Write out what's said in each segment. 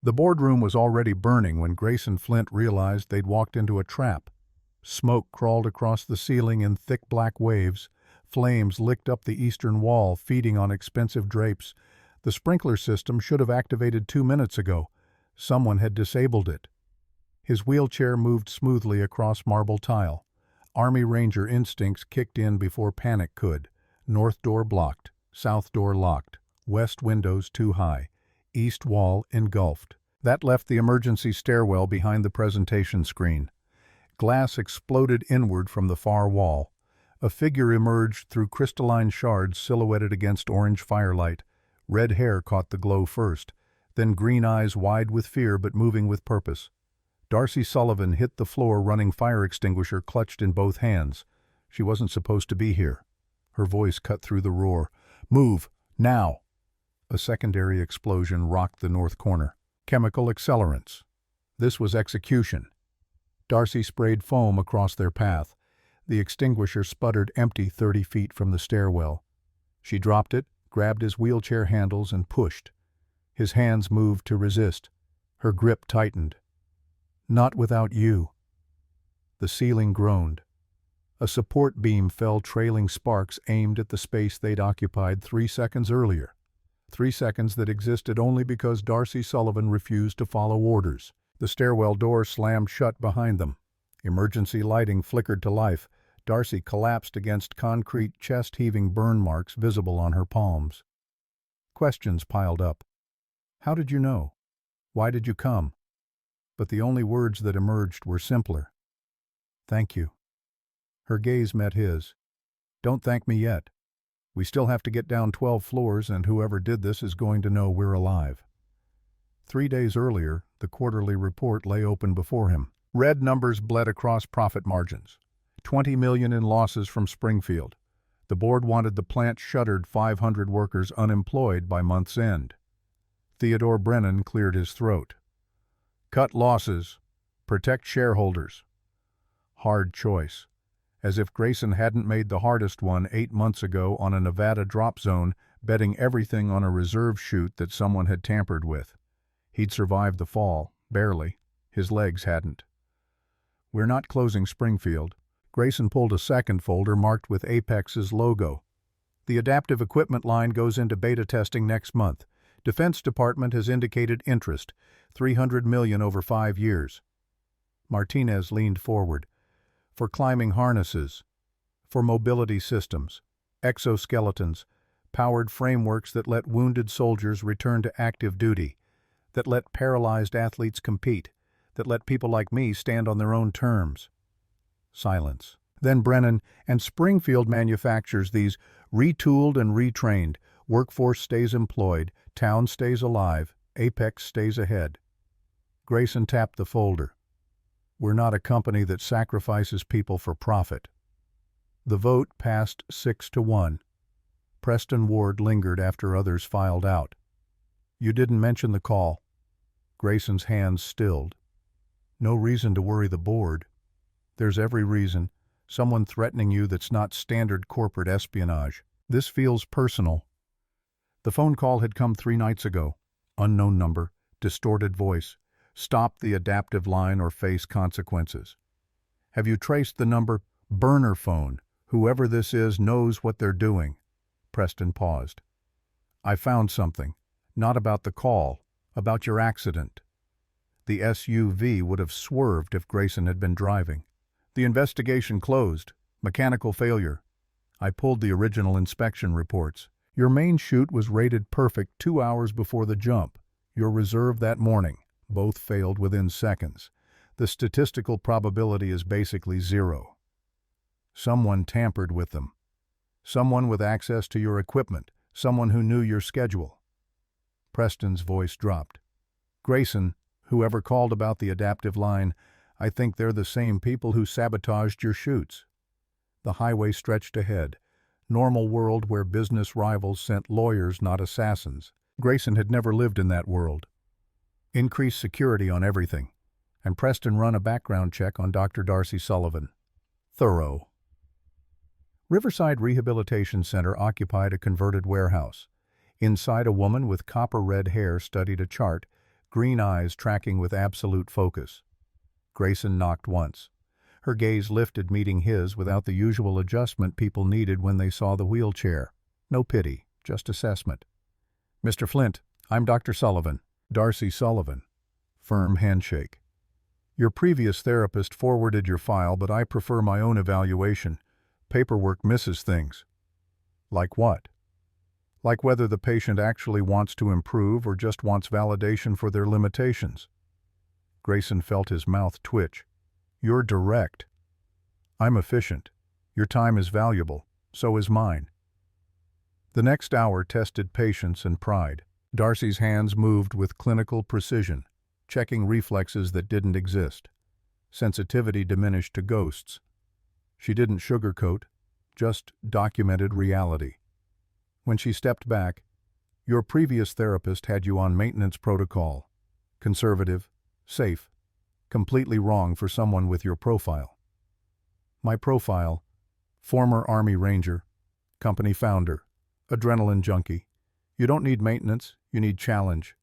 The boardroom was already burning when Grace and Flint realized they'd walked into a trap. Smoke crawled across the ceiling in thick black waves. Flames licked up the eastern wall, feeding on expensive drapes. The sprinkler system should have activated 2 minutes ago. Someone had disabled it. His wheelchair moved smoothly across marble tile. Army Ranger instincts kicked in before panic could. North door blocked, south door locked, west windows too high, east wall engulfed. That left the emergency stairwell behind the presentation screen. Glass exploded inward from the far wall. A figure emerged through crystalline shards silhouetted against orange firelight. Red hair caught the glow first, then green eyes wide with fear but moving with purpose. Darcy Sullivan hit the floor, running fire extinguisher clutched in both hands. She wasn't supposed to be here. Her voice cut through the roar. "Move! Now!" A secondary explosion rocked the north corner. Chemical accelerants. This was execution. Darcy sprayed foam across their path. The extinguisher sputtered empty 30 feet from the stairwell. She dropped it, grabbed his wheelchair handles and pushed. His hands moved to resist. Her grip tightened. "Not without you." The ceiling groaned. A support beam fell, trailing sparks aimed at the space they'd occupied 3 seconds earlier. 3 seconds that existed only because Darcy Sullivan refused to follow orders. The stairwell door slammed shut behind them. Emergency lighting flickered to life. Darcy collapsed against concrete, chest-heaving burn marks visible on her palms. Questions piled up. How did you know? Why did you come? But the only words that emerged were simpler. Thank you. Her gaze met his. Don't thank me yet. We still have to get down 12 floors, and whoever did this is going to know we're alive. 3 days earlier, the quarterly report lay open before him. Red numbers bled across profit margins. $20 million in losses from Springfield. The board wanted the plant shuttered, 500 workers unemployed by month's end. Theodore Brennan cleared his throat. Cut losses. Protect shareholders. Hard choice. As if Grayson hadn't made the hardest one 8 months ago on a Nevada drop zone, betting everything on a reserve chute that someone had tampered with. He'd survived the fall, barely. His legs hadn't. We're not closing Springfield. Grayson pulled a second folder marked with Apex's logo. The adaptive equipment line goes into beta testing next month. Defense Department has indicated interest. $300 million over 5 years. Martinez leaned forward. For climbing harnesses. For mobility systems. Exoskeletons. Powered frameworks that let wounded soldiers return to active duty. That let paralyzed athletes compete. That let people like me stand on their own terms. Silence. Then Brennan, and Springfield manufactures these, retooled and retrained. Workforce stays employed, town stays alive, Apex stays ahead. Grayson tapped the folder. We're not a company that sacrifices people for profit. The vote passed 6-1. Preston Ward lingered after others filed out. You didn't mention the call. Grayson's hands stilled. No reason to worry the board. There's every reason. Someone threatening you that's not standard corporate espionage. This feels personal. The phone call had come 3 nights ago. Unknown number, distorted voice. Stop the adaptive line or face consequences. Have you traced the number? Burner phone. Whoever this is knows what they're doing. Preston paused. I found something. Not about the call, about your accident. The SUV would have swerved if Grayson had been driving. The investigation closed. Mechanical failure. I pulled the original inspection reports. Your main chute was rated perfect 2 hours before the jump. Your reserve that morning. Both failed within seconds. The statistical probability is basically 0. Someone tampered with them. Someone with access to your equipment. Someone who knew your schedule. Preston's voice dropped. Grayson, whoever called about the adaptive line, I think they're the same people who sabotaged your chutes. The highway stretched ahead. Normal world where business rivals sent lawyers, not assassins. Grayson had never lived in that world. Increased security on everything. And Preston run a background check on Dr. Darcy Sullivan. Thorough. Riverside Rehabilitation Center occupied a converted warehouse. Inside, a woman with copper-red hair studied a chart, green eyes tracking with absolute focus. Grayson knocked once. Her gaze lifted, meeting his without the usual adjustment people needed when they saw the wheelchair. No pity, just assessment. "Mr. Flint, I'm Dr. Sullivan." Darcy Sullivan. Firm handshake. "Your previous therapist forwarded your file, but I prefer my own evaluation. Paperwork misses things." "Like what?" "Like whether the patient actually wants to improve or just wants validation for their limitations." Grayson felt his mouth twitch. "You're direct." "I'm efficient. Your time is valuable. So is mine." The next hour tested patience and pride. Darcy's hands moved with clinical precision, checking reflexes that didn't exist. Sensitivity diminished to ghosts. She didn't sugarcoat, just documented reality. When she stepped back, "Your previous therapist had you on maintenance protocol. Conservative, safe, completely wrong for someone with your profile." "My profile: former Army Ranger, company founder, adrenaline junkie. You don't need maintenance, you need challenge."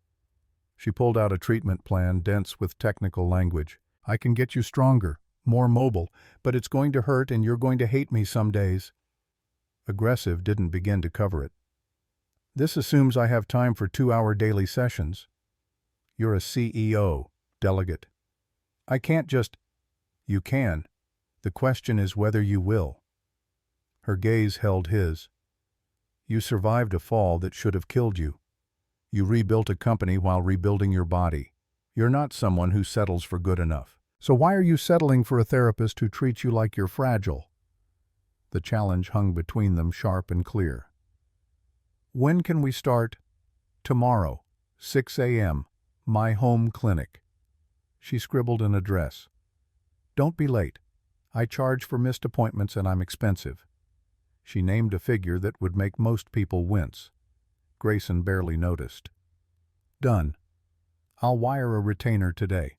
She pulled out a treatment plan dense with technical language. "I can get you stronger, more mobile, but it's going to hurt and you're going to hate me some days." Aggressive didn't begin to cover it. "This assumes I have time for 2-hour daily sessions." "You're a CEO, delegate. I can't just—" "You can. The question is whether you will." Her gaze held his. "You survived a fall that should have killed you. You rebuilt a company while rebuilding your body. You're not someone who settles for good enough. So why are you settling for a therapist who treats you like you're fragile?" The challenge hung between them, sharp and clear. "When can we start?" "Tomorrow, 6 a.m., my home clinic." She scribbled an address. "Don't be late. I charge for missed appointments and I'm expensive." She named a figure that would make most people wince. Grayson barely noticed. "Done. I'll wire a retainer today."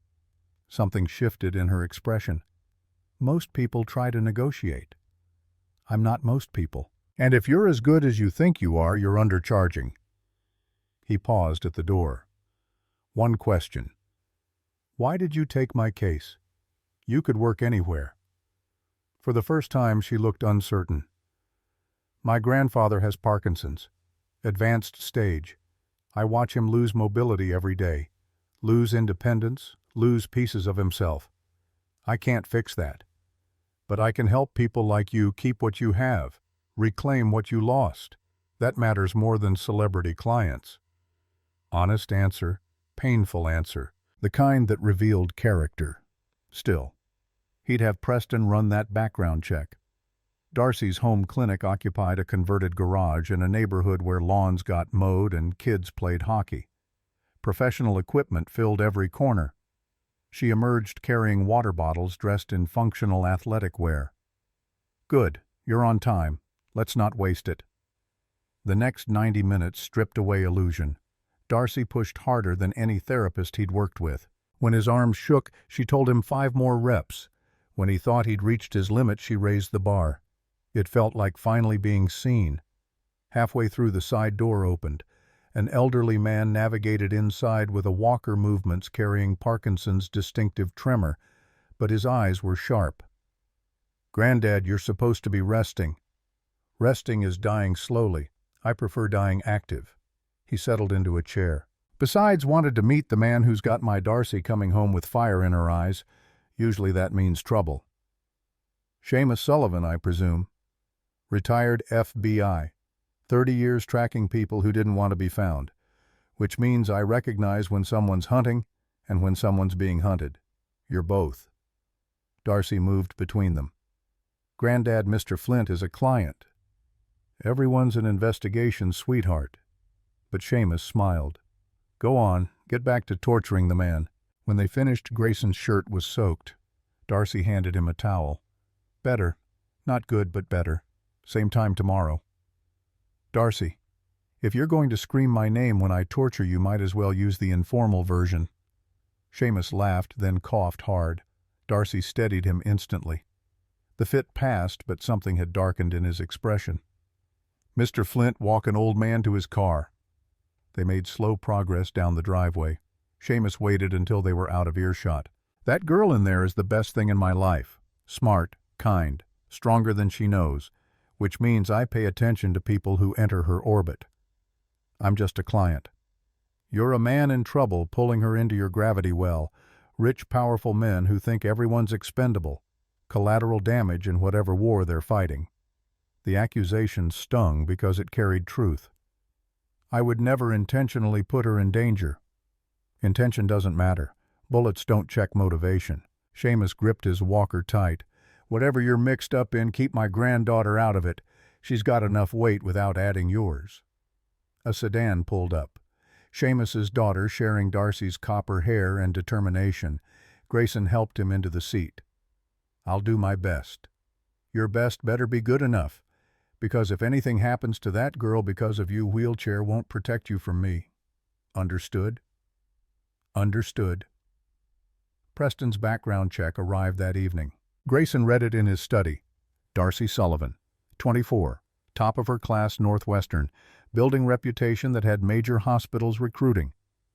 Something shifted in her expression. "Most people try to negotiate. I'm not most people. And if you're as good as you think you are, you're undercharging." He paused at the door. "One question. Why did you take my case? You could work anywhere." For the first time, she looked uncertain. "My grandfather has Parkinson's. Advanced stage. I watch him lose mobility every day, lose independence, lose pieces of himself. I can't fix that. But I can help people like you keep what you have, reclaim what you lost. That matters more than celebrity clients." Honest answer, painful answer, the kind that revealed character. Still, he'd have Preston run that background check. Darcy's home clinic occupied a converted garage in a neighborhood where lawns got mowed and kids played hockey. Professional equipment filled every corner. She emerged carrying water bottles dressed in functional athletic wear. "Good, you're on time. Let's not waste it." The next 90 minutes stripped away illusion. Darcy pushed harder than any therapist he'd worked with. When his arms shook, she told him 5 more reps. When he thought he'd reached his limit, she raised the bar. It felt like finally being seen. Halfway through, the side door opened. An elderly man navigated inside with a walker, movements carrying Parkinson's distinctive tremor, but his eyes were sharp. "Granddad, you're supposed to be resting." "Resting is dying slowly. I prefer dying active." He settled into a chair. "Besides, wanted to meet the man who's got my Darcy coming home with fire in her eyes. Usually that means trouble." "Seamus Sullivan, I presume." "Retired FBI. 30 years tracking people who didn't want to be found. Which means I recognize when someone's hunting and when someone's being hunted. You're both." Darcy moved between them. "Granddad, Mr. Flint is a client." "Everyone's an investigation, sweetheart." But Seamus smiled. "Go on, get back to torturing the man." When they finished, Grayson's shirt was soaked. Darcy handed him a towel. "Better. Not good, but better. Same time tomorrow." "Darcy, if you're going to scream my name when I torture you, might as well use the informal version." Seamus laughed, then coughed hard. Darcy steadied him instantly. The fit passed, but something had darkened in his expression. "Mr. Flint, walk an old man to his car." They made slow progress down the driveway. Seamus waited until they were out of earshot. "That girl in there is the best thing in my life. Smart, kind, stronger than she knows, which means I pay attention to people who enter her orbit. I'm just a client. You're a man in trouble pulling her into your gravity well, rich, powerful men who think everyone's expendable, collateral damage in whatever war they're fighting." The accusation stung because it carried truth. "I would never intentionally put her in danger." "Intention doesn't matter. Bullets don't check motivation." Seamus gripped his walker tight. "Whatever you're mixed up in, keep my granddaughter out of it. She's got enough weight without adding yours." A sedan pulled up. Seamus's daughter sharing Darcy's copper hair and determination. Grayson helped him into the seat. "I'll do my best. Your best better be good enough, because if anything happens to that girl because of you, wheelchair won't protect you from me. Understood?" "Understood." Preston's background check arrived that evening. Grayson read it in his study. Darcy Sullivan, 24, top of her class Northwestern, building reputation that had major hospitals recruiting.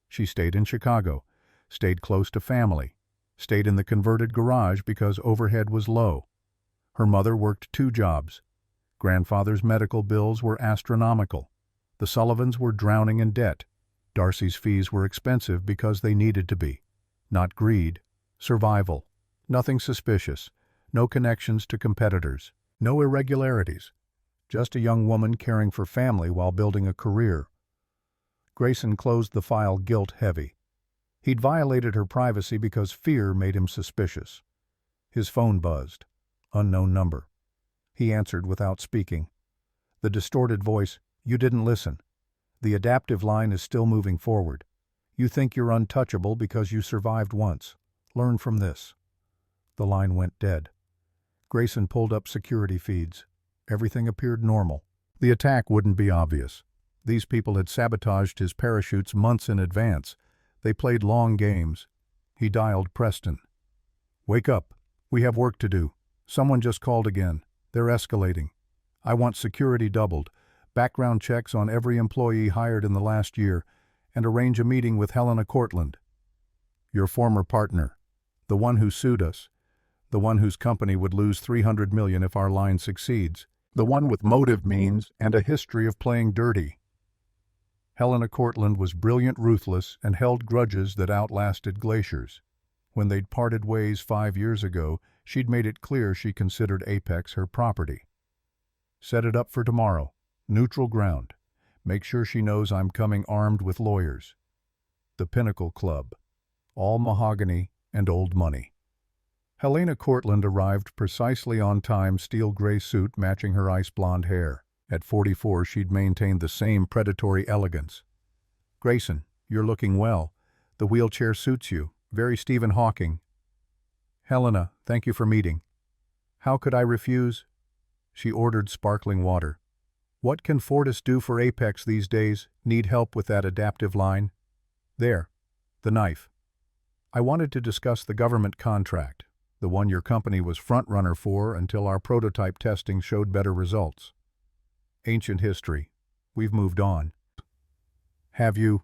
She stayed in Chicago, stayed close to family, stayed in the converted garage because overhead was low. Her mother worked 2 jobs. Grandfather's medical bills were astronomical. The Sullivans were drowning in debt. Darcy's fees were expensive because they needed to be. Not greed, survival. Nothing suspicious. No connections to competitors. No irregularities. Just a young woman caring for family while building a career. Grayson closed the file guilt-heavy. He'd violated her privacy because fear made him suspicious. His phone buzzed. Unknown number. He answered without speaking. The distorted voice, "You didn't listen. The adaptive line is still moving forward. You think you're untouchable because you survived once. Learn from this." The line went dead. Grayson pulled up security feeds. Everything appeared normal. The attack wouldn't be obvious. These people had sabotaged his parachutes months in advance. They played long games. He dialed Preston. "Wake up. We have work to do. Someone just called again. They're escalating. I want security doubled, background checks on every employee hired in the last year, and arrange a meeting with Helena Cortland. Your former partner. The one who sued us. The one whose company would lose $300 million if our line succeeds. The one with motive means and a history of playing dirty." Helena Cortland was brilliant, ruthless, and held grudges that outlasted glaciers. When they'd parted ways 5 years ago, she'd made it clear she considered Apex her property. "Set it up for tomorrow. Neutral ground. Make sure she knows I'm coming armed with lawyers." The Pinnacle Club. All mahogany and old money. Helena Cortland arrived precisely on time, steel gray suit matching her ice blonde hair. At 44, she'd maintained the same predatory elegance. "Grayson, you're looking well. The wheelchair suits you. Very Stephen Hawking." "Helena, thank you for meeting." "How could I refuse?" She ordered sparkling water. "What can Fortis do for Apex these days? Need help with that adaptive line?" "There. The knife." "I wanted to discuss the government contract, the one your company was front-runner for until our prototype testing showed better results." "Ancient history. We've moved on." "Have you?"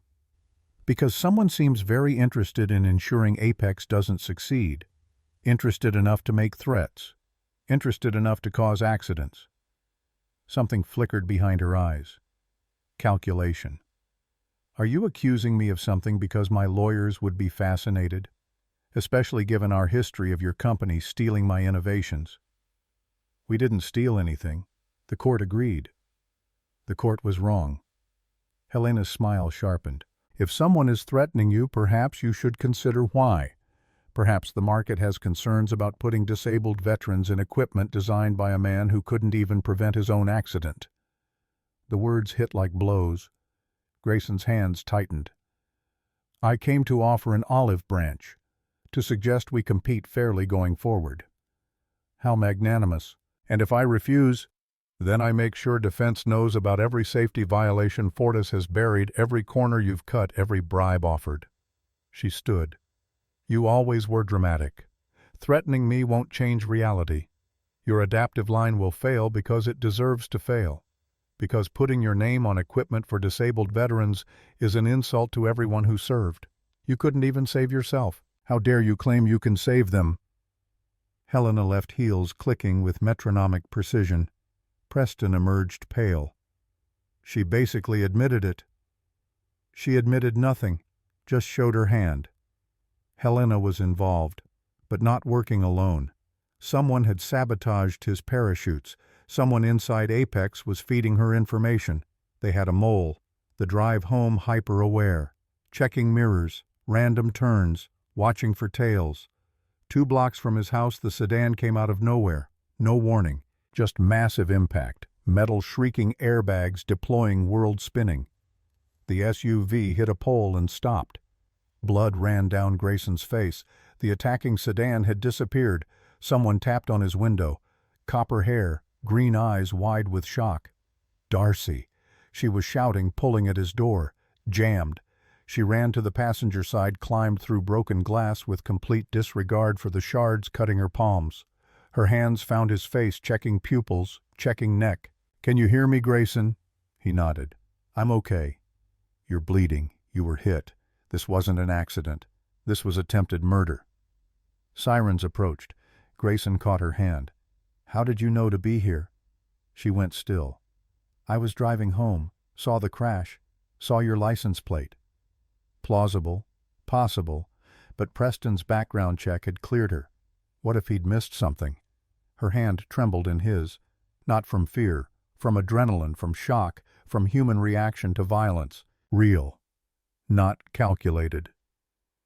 "Because someone seems very interested in ensuring Apex doesn't succeed. Interested enough to make threats. Interested enough to cause accidents." Something flickered behind her eyes. Calculation. "Are you accusing me of something because my lawyers would be fascinated? Especially given our history of your company stealing my innovations." "We didn't steal anything. The court agreed." "The court was wrong." Helena's smile sharpened. "If someone is threatening you, perhaps you should consider why. Perhaps the market has concerns about putting disabled veterans in equipment designed by a man who couldn't even prevent his own accident." The words hit like blows. Grayson's hands tightened. "I came to offer an olive branch, to suggest we compete fairly going forward." "How magnanimous. And if I refuse, then I make sure defense knows about every safety violation Fortis has buried, every corner you've cut, every bribe offered." She stood. "You always were dramatic. Threatening me won't change reality. Your adaptive line will fail because it deserves to fail. Because putting your name on equipment for disabled veterans is an insult to everyone who served. You couldn't even save yourself. How dare you claim you can save them?" Helena left heels clicking with metronomic precision. Preston emerged pale. She basically admitted it. She admitted nothing, just showed her hand. Helena was involved, but not working alone. Someone had sabotaged his parachutes. Someone inside Apex was feeding her information. They had a mole. The drive home hyper-aware. Checking mirrors, random turns, watching for tails. 2 blocks from his house, the sedan came out of nowhere. No warning, just massive impact. Metal shrieking airbags deploying, world spinning. The SUV hit a pole and stopped. Blood ran down Grayson's face. The attacking sedan had disappeared. Someone tapped on his window. Copper hair, green eyes wide with shock. Darcy. She was shouting, pulling at his door. Jammed. She ran to the passenger side, climbed through broken glass with complete disregard for the shards cutting her palms. Her hands found his face, checking pupils, checking neck. "Can you hear me, Grayson?" He nodded. "I'm okay." "You're bleeding. You were hit. This wasn't an accident. This was attempted murder." Sirens approached. Grayson caught her hand. "How did you know to be here?" She went still. "I was driving home, saw the crash, saw your license plate." Plausible, possible, but Preston's background check had cleared her. What if he'd missed something? Her hand trembled in his, not from fear, from adrenaline, from shock, from human reaction to violence. Real, not calculated.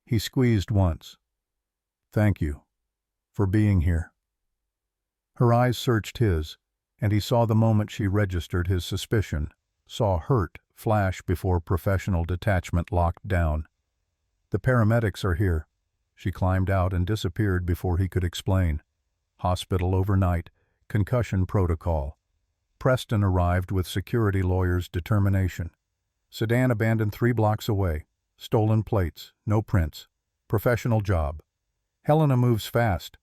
He squeezed once. "Thank you for being here." Her eyes searched his, and he saw the moment she registered his suspicion, saw hurt flash before professional detachment locked down. "The paramedics are here." She climbed out and disappeared before he could explain. Hospital overnight, concussion protocol. Preston arrived with security lawyers' determination. Sedan abandoned 3 blocks away. Stolen plates, no prints. Professional job. "Helena moves fast.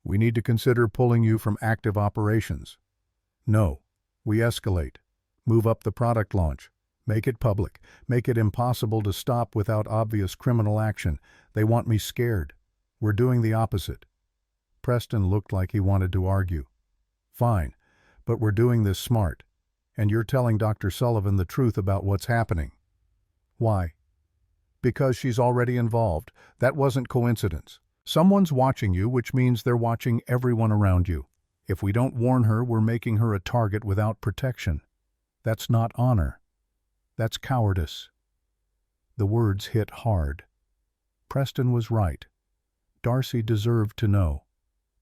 We need to consider pulling you from active operations." "No. We escalate. Move up the product launch. Make it public. Make it impossible to stop without obvious criminal action. They want me scared. We're doing the opposite." Preston looked like he wanted to argue. "Fine, but we're doing this smart. And you're telling Dr. Sullivan the truth about what's happening." "Why?" "Because she's already involved. That wasn't coincidence. Someone's watching you, which means they're watching everyone around you. If we don't warn her, we're making her a target without protection. That's not honor. That's cowardice." The words hit hard. Preston was right. Darcy deserved to know.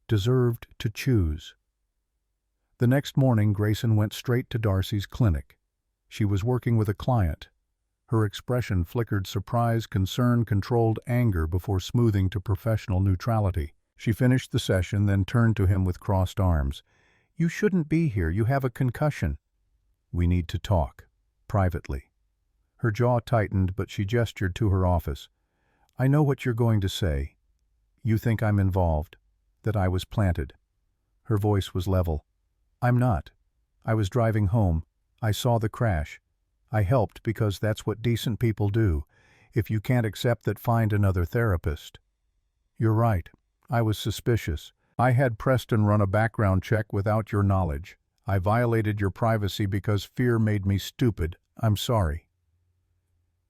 Deserved to choose. The next morning, Grayson went straight to Darcy's clinic. She was working with a client. Her expression flickered surprise, concern, controlled anger before smoothing to professional neutrality. She finished the session, then turned to him with crossed arms. "You shouldn't be here. You have a concussion." "We need to talk. Privately." Her jaw tightened, but she gestured to her office. "I know what you're going to say. You think I'm involved, that I was planted." Her voice was level. "I'm not. I was driving home. I saw the crash. I helped because that's what decent people do. If you can't accept that, find another therapist." "You're right. I was suspicious. I had Preston run a background check without your knowledge. I violated your privacy because fear made me stupid. I'm sorry."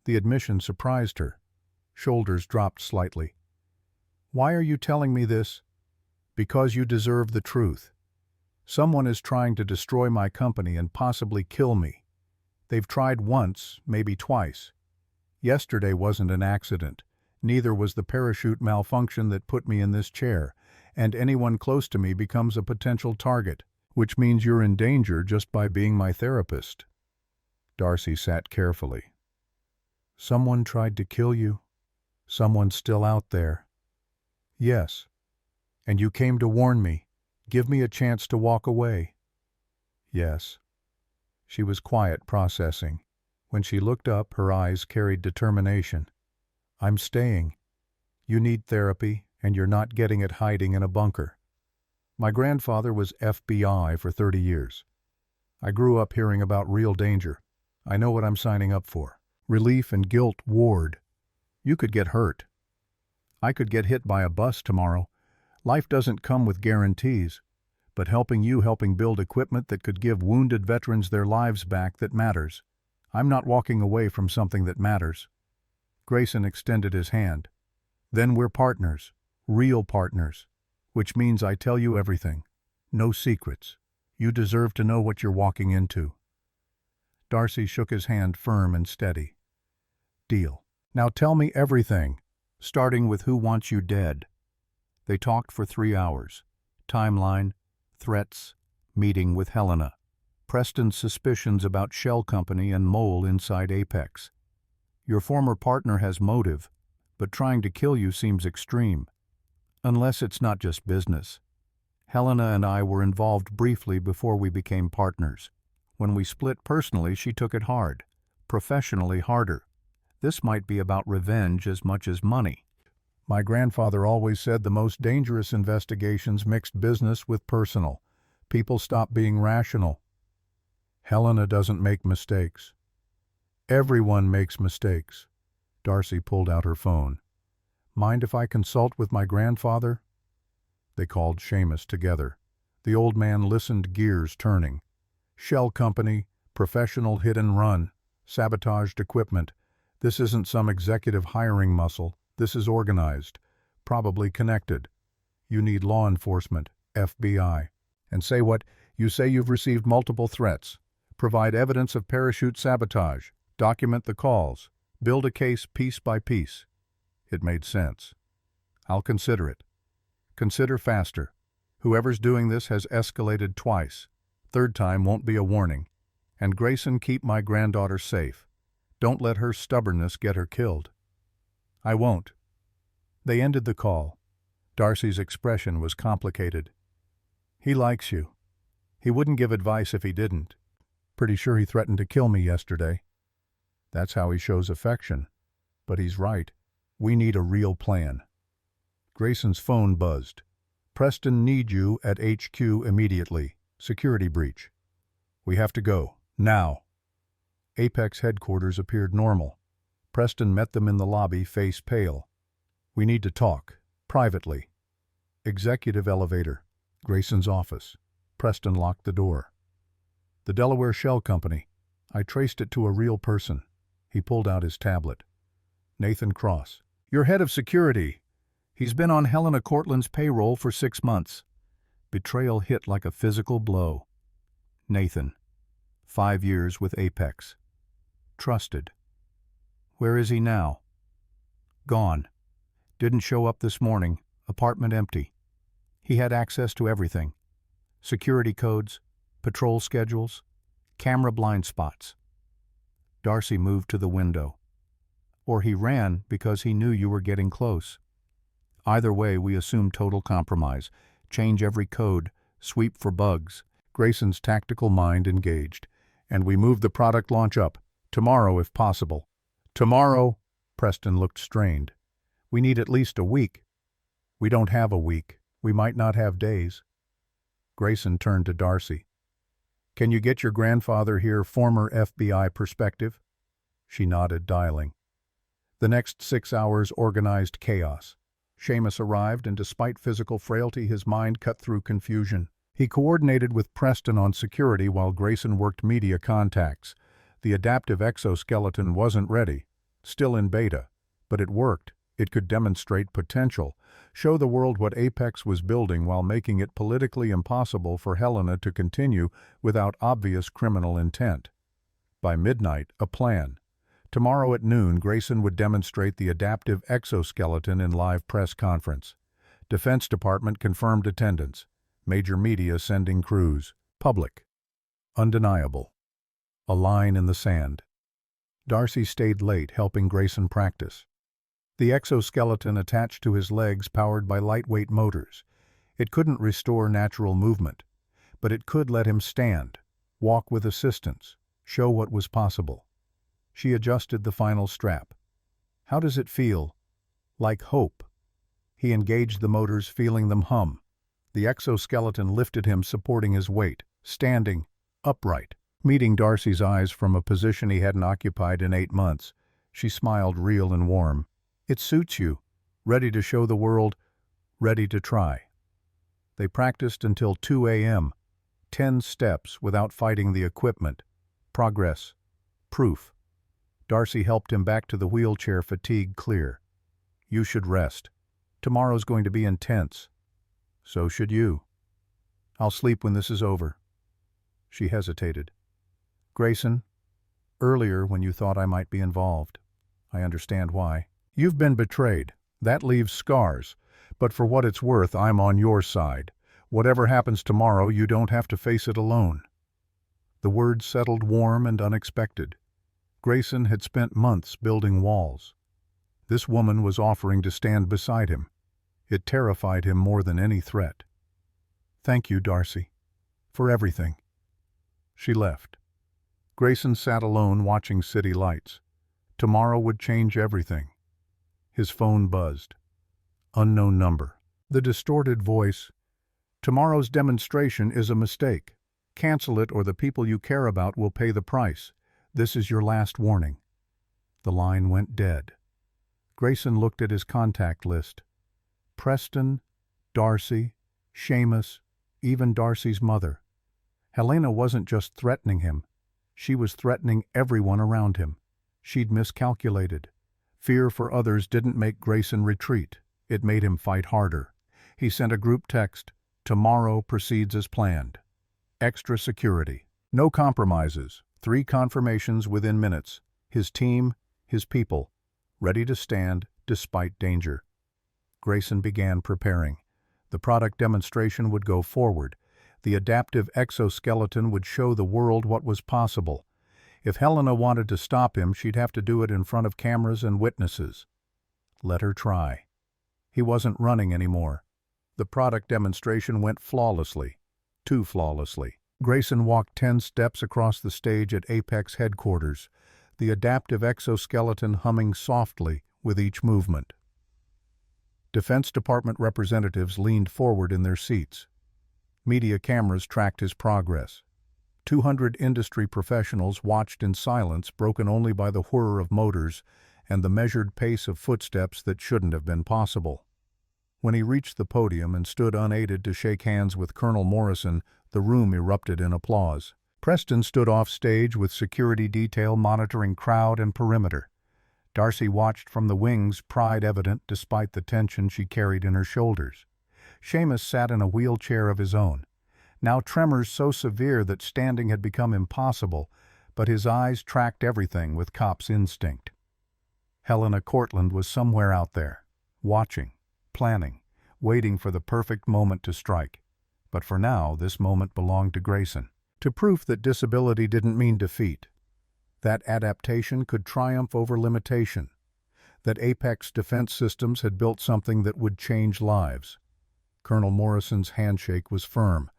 The admission surprised her. Shoulders dropped slightly. "Why are you telling me this?" "Because you deserve the truth. Someone is trying to destroy my company and possibly kill me. They've tried once, maybe twice. Yesterday wasn't an accident. Neither was the parachute malfunction that put me in this chair. And anyone close to me becomes a potential target, which means you're in danger just by being my therapist." Darcy sat carefully. "Someone tried to kill you? Someone still out there?" "Yes. And you came to warn me, give me a chance to walk away." "Yes." She was quiet, processing. When she looked up, her eyes carried determination. "I'm staying. You need therapy, and you're not getting it hiding in a bunker. My grandfather was FBI for 30 years. I grew up hearing about real danger. I know what I'm signing up for. Relief and guilt ward. You could get hurt. I could get hit by a bus tomorrow. Life doesn't come with guarantees, but helping build equipment that could give wounded veterans their lives back that matters. I'm not walking away from something that matters." Grayson extended his hand. "Then we're partners, real partners, which means I tell you everything. No secrets. You deserve to know what you're walking into." Darcy shook his hand firm and steady. "Deal. Now tell me everything, starting with who wants you dead." They talked for 3 hours. Timeline, threats, meeting with Helena, Preston's suspicions about Shell Company and mole inside Apex. "Your former partner has motive, but trying to kill you seems extreme. Unless it's not just business. Helena and I were involved briefly before we became partners. When we split personally, she took it hard, professionally harder. This might be about revenge as much as money. My grandfather always said the most dangerous investigations mixed business with personal. People stop being rational. Helena doesn't make mistakes. Everyone makes mistakes." Darcy pulled out her phone. "Mind if I consult with my grandfather?" They called Seamus together. The old man listened, gears turning. Shell Company, professional hit and run, sabotaged equipment. This isn't some executive hiring muscle. This is organized, probably connected. You need law enforcement, FBI. And say what? You say you've received multiple threats. Provide evidence of parachute sabotage. Document the calls. Build a case piece by piece." It made sense. "I'll consider it." "Consider faster. Whoever's doing this has escalated twice. Third time won't be a warning. And Grayson, keep my granddaughter safe. Don't let her stubbornness get her killed." "I won't." They ended the call. Darcy's expression was complicated. "He likes you. He wouldn't give advice if he didn't. Pretty sure he threatened to kill me yesterday. That's how he shows affection. But he's right. We need a real plan." Grayson's phone buzzed. "Preston need you at HQ immediately. Security breach. We have to go. Now." Apex headquarters appeared normal. Preston met them in the lobby, face pale. "We need to talk. Privately." Executive elevator. Grayson's office. Preston locked the door. "The Delaware Shell Company. I traced it to a real person." He pulled out his tablet. "Nathan Cross. Your head of security. He's been on Helena Cortland's payroll for 6 months." Betrayal hit like a physical blow. "Nathan. 5 years with Apex. Trusted. Where is he now?" "Gone. Didn't show up this morning. Apartment empty. He had access to everything. Security codes, patrol schedules, camera blind spots." Darcy moved to the window. "Or he ran because he knew you were getting close. Either way, we assume total compromise. Change every code, sweep for bugs." Grayson's tactical mind engaged. "And we move the product launch up. Tomorrow, if possible." "Tomorrow?" Preston looked strained. "We need at least a week." "We don't have a week. We might not have days." Grayson turned to Darcy. "Can you get your grandfather here, former FBI perspective?" She nodded, dialing. The next 6 hours organized chaos. Seamus arrived, and despite physical frailty, his mind cut through confusion. He coordinated with Preston on security while Grayson worked media contacts. The adaptive exoskeleton wasn't ready, still in beta, but it worked. It could demonstrate potential, show the world what Apex was building while making it politically impossible for Helena to continue without obvious criminal intent. By midnight, a plan. Tomorrow at noon, Grayson would demonstrate the adaptive exoskeleton in live press conference. Defense Department confirmed attendance. Major media sending crews. Public. Undeniable. A line in the sand. Darcy stayed late helping Grayson practice. The exoskeleton attached to his legs powered by lightweight motors. It couldn't restore natural movement, but it could let him stand, walk with assistance, show what was possible. She adjusted the final strap. "How does it feel?" "Like hope." He engaged the motors, feeling them hum. The exoskeleton lifted him, supporting his weight, standing, upright. Meeting Darcy's eyes from a position he hadn't occupied in 8 months, she smiled, real and warm. It suits you. Ready to show the world, ready to try. They practiced until 2 a.m., 10 steps without fighting the equipment. Progress. Proof. Darcy helped him back to the wheelchair, fatigue clear. You should rest. Tomorrow's going to be intense. So should you. I'll sleep when this is over. She hesitated. Grayson, earlier when you thought I might be involved. I understand why. You've been betrayed. That leaves scars. But for what it's worth, I'm on your side. Whatever happens tomorrow, you don't have to face it alone. The words settled warm and unexpected. Grayson had spent months building walls. This woman was offering to stand beside him. It terrified him more than any threat. Thank you, Darcy, for everything. She left. Grayson sat alone watching city lights. Tomorrow would change everything. His phone buzzed. Unknown number. The distorted voice. Tomorrow's demonstration is a mistake. Cancel it or the people you care about will pay the price. This is your last warning. The line went dead. Grayson looked at his contact list. Preston, Darcy, Seamus, even Darcy's mother. Helena wasn't just threatening him. She was threatening everyone around him. She'd miscalculated. Fear for others didn't make Grayson retreat. It made him fight harder. He sent a group text. Tomorrow proceeds as planned. Extra security. No compromises. 3 confirmations within minutes. His team, his people, ready to stand despite danger. Grayson began preparing. The product demonstration would go forward. The adaptive exoskeleton would show the world what was possible. If Helena wanted to stop him, she'd have to do it in front of cameras and witnesses. Let her try. He wasn't running anymore. The product demonstration went flawlessly. Too flawlessly. Grayson walked 10 steps across the stage at Apex headquarters, the adaptive exoskeleton humming softly with each movement. Defense Department representatives leaned forward in their seats. Media cameras tracked his progress. 200 industry professionals watched in silence, broken only by the whir of motors and the measured pace of footsteps that shouldn't have been possible. When he reached the podium and stood unaided to shake hands with Colonel Morrison, the room erupted in applause. Preston stood off stage with security detail monitoring crowd and perimeter. Darcy watched from the wings, pride evident despite the tension she carried in her shoulders. Seamus sat in a wheelchair of his own. Now tremors so severe that standing had become impossible, but his eyes tracked everything with cop's instinct. Helena Cortland was somewhere out there, watching, planning, waiting for the perfect moment to strike. But for now, this moment belonged to Grayson. To prove that disability didn't mean defeat. That adaptation could triumph over limitation. That Apex Defense Systems had built something that would change lives. Colonel Morrison's handshake was firm.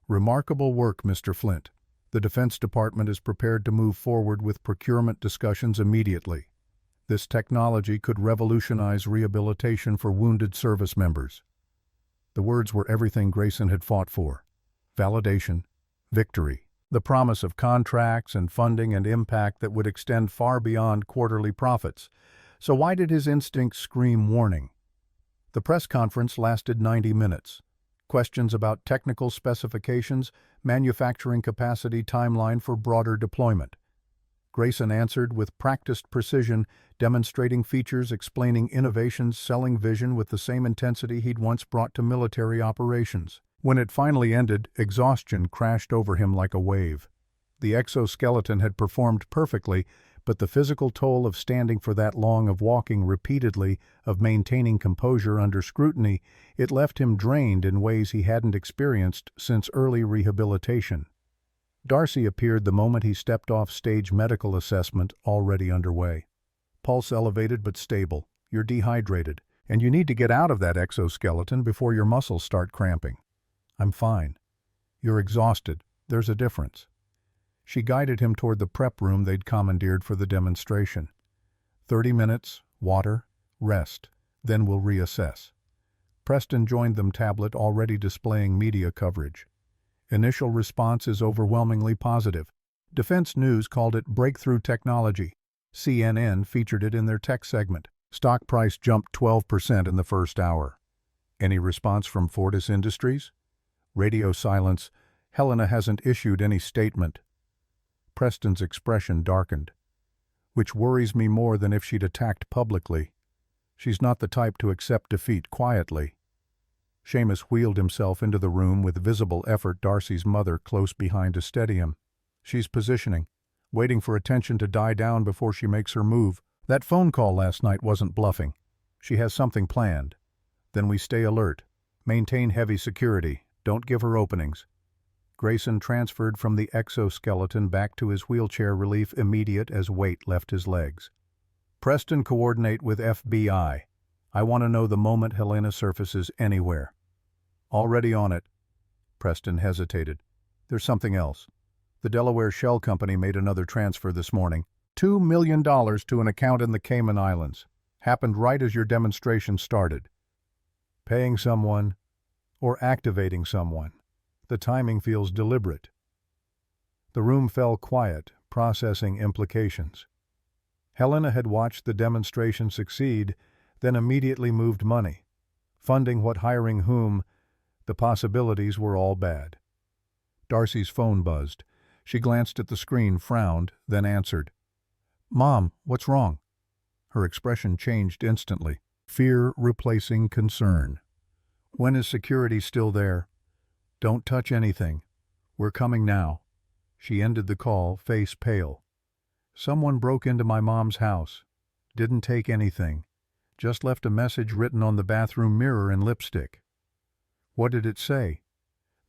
Remarkable work, Mr. Flint. The Defense Department is prepared to move forward with procurement discussions immediately. This technology could revolutionize rehabilitation for wounded service members. The words were everything Grayson had fought for. Validation, victory, the promise of contracts and funding and impact that would extend far beyond quarterly profits. So why did his instincts scream warning? The press conference lasted 90 minutes. Questions about technical specifications, manufacturing capacity, timeline for broader deployment. Grayson answered with practiced precision, demonstrating features, explaining innovations, selling vision with the same intensity he'd once brought to military operations. When it finally ended, exhaustion crashed over him like a wave. The exoskeleton had performed perfectly, but the physical toll of standing for that long, of walking repeatedly, of maintaining composure under scrutiny, it left him drained in ways he hadn't experienced since early rehabilitation. Darcy appeared the moment he stepped off stage, medical assessment already underway. Pulse elevated but stable. You're dehydrated, and you need to get out of that exoskeleton before your muscles start cramping. I'm fine. You're exhausted. There's a difference. She guided him toward the prep room they'd commandeered for the demonstration. 30 minutes, water, rest, then we'll reassess. Preston joined them, tablet already displaying media coverage. Initial response is overwhelmingly positive. Defense News called it breakthrough technology. CNN featured it in their tech segment. Stock price jumped 12% in the first hour. Any response from Fortis Industries? Radio silence. Helena hasn't issued any statement. Preston's expression darkened. Which worries me more than if she'd attacked publicly. She's not the type to accept defeat quietly. Seamus wheeled himself into the room with visible effort, Darcy's mother close behind to steady him. She's positioning, waiting for attention to die down before she makes her move. That phone call last night wasn't bluffing. She has something planned. Then we stay alert. Maintain heavy security. Don't give her openings. Grayson transferred from the exoskeleton back to his wheelchair, relief immediate as weight left his legs. Preston, coordinate with FBI. I want to know the moment Helena surfaces anywhere. Already on it. Preston hesitated. There's something else. The Delaware Shell Company made another transfer this morning. $2 million to an account in the Cayman Islands. Happened right as your demonstration started. Paying someone or activating someone. The timing feels deliberate. The room fell quiet, processing implications. Helena had watched the demonstration succeed, then immediately moved money. Funding what, hiring whom? The possibilities were all bad. Darcy's phone buzzed. She glanced at the screen, frowned, then answered. Mom, what's wrong? Her expression changed instantly, fear replacing concern. When is security still there? Don't touch anything. We're coming now. She ended the call, face pale. Someone broke into my mom's house. Didn't take anything. Just left a message written on the bathroom mirror in lipstick. What did it say?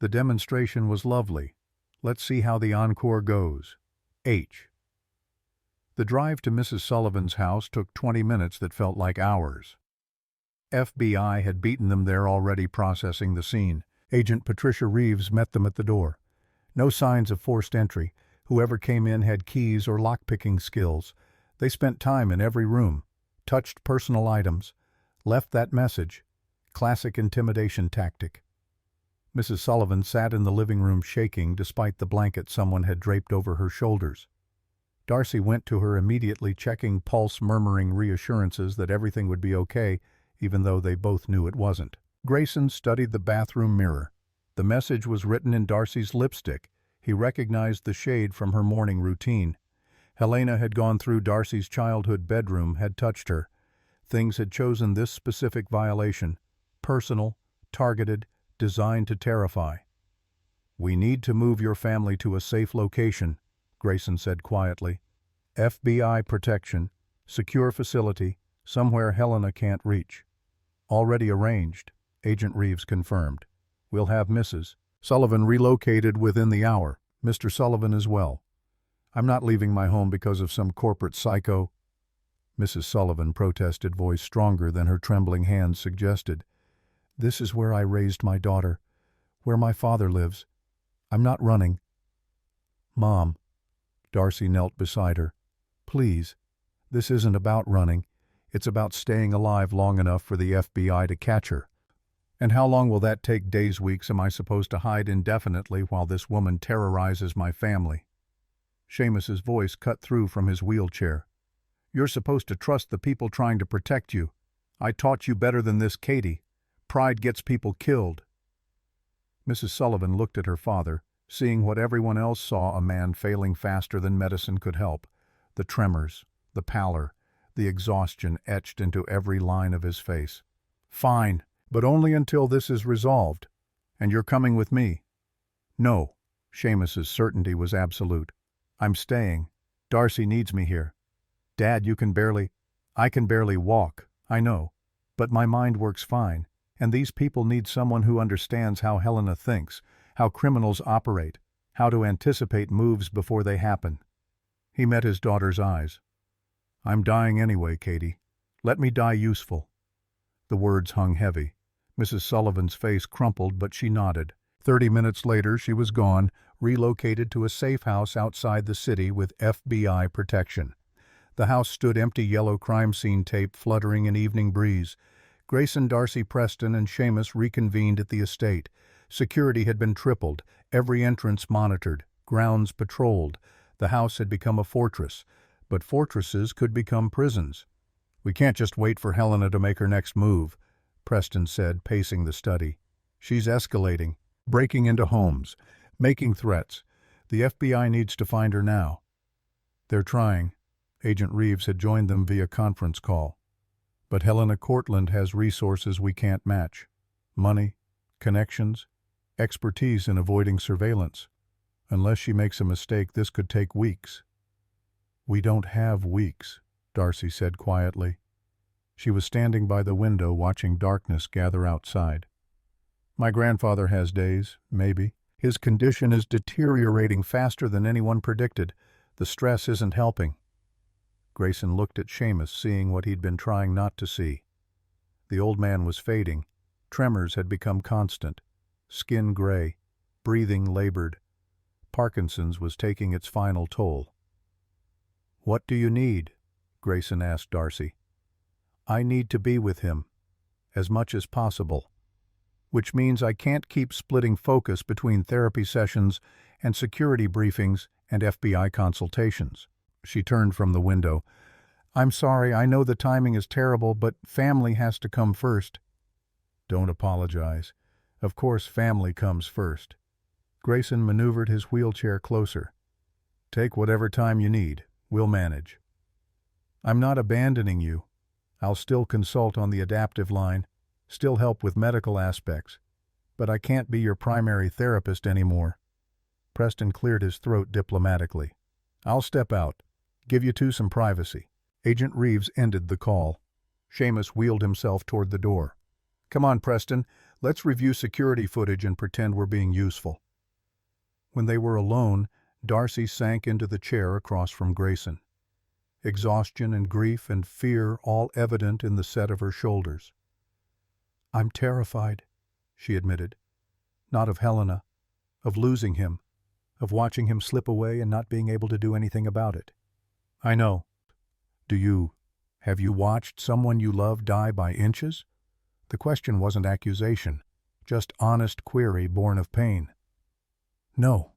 The demonstration was lovely. Let's see how the encore goes. H. The drive to Mrs. Sullivan's house took 20 minutes that felt like hours. FBI had beaten them there, already processing the scene. Agent Patricia Reeves met them at the door. No signs of forced entry. Whoever came in had keys or lock-picking skills. They spent time in every room, touched personal items, left that message. Classic intimidation tactic. Mrs. Sullivan sat in the living room shaking despite the blanket someone had draped over her shoulders. Darcy went to her immediately, checking pulse, murmuring reassurances that everything would be okay, even though they both knew it wasn't. Grayson studied the bathroom mirror. The message was written in Darcy's lipstick. He recognized the shade from her morning routine. Helena had gone through Darcy's childhood bedroom, had touched her. Things had chosen this specific violation. Personal, targeted, designed to terrify. We need to move your family to a safe location, Grayson said quietly. FBI protection, secure facility, somewhere Helena can't reach. Already arranged, Agent Reeves confirmed. We'll have Mrs. Sullivan relocated within the hour. Mr. Sullivan as well. I'm not leaving my home because of some corporate psycho. Mrs. Sullivan protested, voice stronger than her trembling hands suggested. This is where I raised my daughter, where my father lives. I'm not running. Mom. Darcy knelt beside her. Please, this isn't about running. It's about staying alive long enough for the FBI to catch her. And how long will that take? Days, weeks? Am I supposed to hide indefinitely while this woman terrorizes my family? Seamus's voice cut through from his wheelchair. You're supposed to trust the people trying to protect you. I taught you better than this, Katie. Pride gets people killed. Mrs. Sullivan looked at her father, seeing what everyone else saw, a man failing faster than medicine could help. The tremors, the pallor, the exhaustion etched into every line of his face. Fine, but only until this is resolved. And you're coming with me. No. Seamus's certainty was absolute. I'm staying. Darcy needs me here. Dad, I can barely walk, I know. But my mind works fine, and these people need someone who understands how Helena thinks, how criminals operate, how to anticipate moves before they happen. He met his daughter's eyes. I'm dying anyway, Katie. Let me die useful. The words hung heavy. Mrs. Sullivan's face crumpled, but she nodded. 30 minutes later, she was gone, relocated to a safe house outside the city with FBI protection. The house stood empty, yellow crime scene tape fluttering in evening breeze. Grayson, Darcy, Preston, and Seamus reconvened at the estate. Security had been tripled, every entrance monitored, grounds patrolled. The house had become a fortress, but fortresses could become prisons. We can't just wait for Helena to make her next move, Preston said, pacing the study. She's escalating, breaking into homes, making threats. The FBI needs to find her now. They're trying. Agent Reeves had joined them via conference call. But Helena Cortland has resources we can't match. Money, connections, expertise in avoiding surveillance. Unless she makes a mistake, this could take weeks. We don't have weeks, Darcy said quietly. She was standing by the window watching darkness gather outside. My grandfather has days, maybe. His condition is deteriorating faster than anyone predicted. The stress isn't helping. Grayson looked at Seamus, seeing what he'd been trying not to see. The old man was fading. Tremors had become constant. Skin gray, breathing labored. Parkinson's was taking its final toll. "What do you need?" Grayson asked Darcy. "I need to be with him, as much as possible. Which means I can't keep splitting focus between therapy sessions and security briefings and FBI consultations." She turned from the window. "I'm sorry, I know the timing is terrible, but family has to come first." "Don't apologize. Of course family comes first." Grayson maneuvered his wheelchair closer. "Take whatever time you need. We'll manage." "I'm not abandoning you. I'll still consult on the adaptive line, still help with medical aspects, but I can't be your primary therapist anymore." Preston cleared his throat diplomatically. "I'll step out. Give you two some privacy." Agent Reeves ended the call. Seamus wheeled himself toward the door. "Come on, Preston. Let's review security footage and pretend we're being useful." When they were alone, Darcy sank into the chair across from Grayson. Exhaustion and grief and fear all evident in the set of her shoulders. "I'm terrified," she admitted. "Not of Helena, of losing him, of watching him slip away and not being able to do anything about it." "I know. Have you watched someone you love die by inches?" The question wasn't accusation, just honest query born of pain. "No.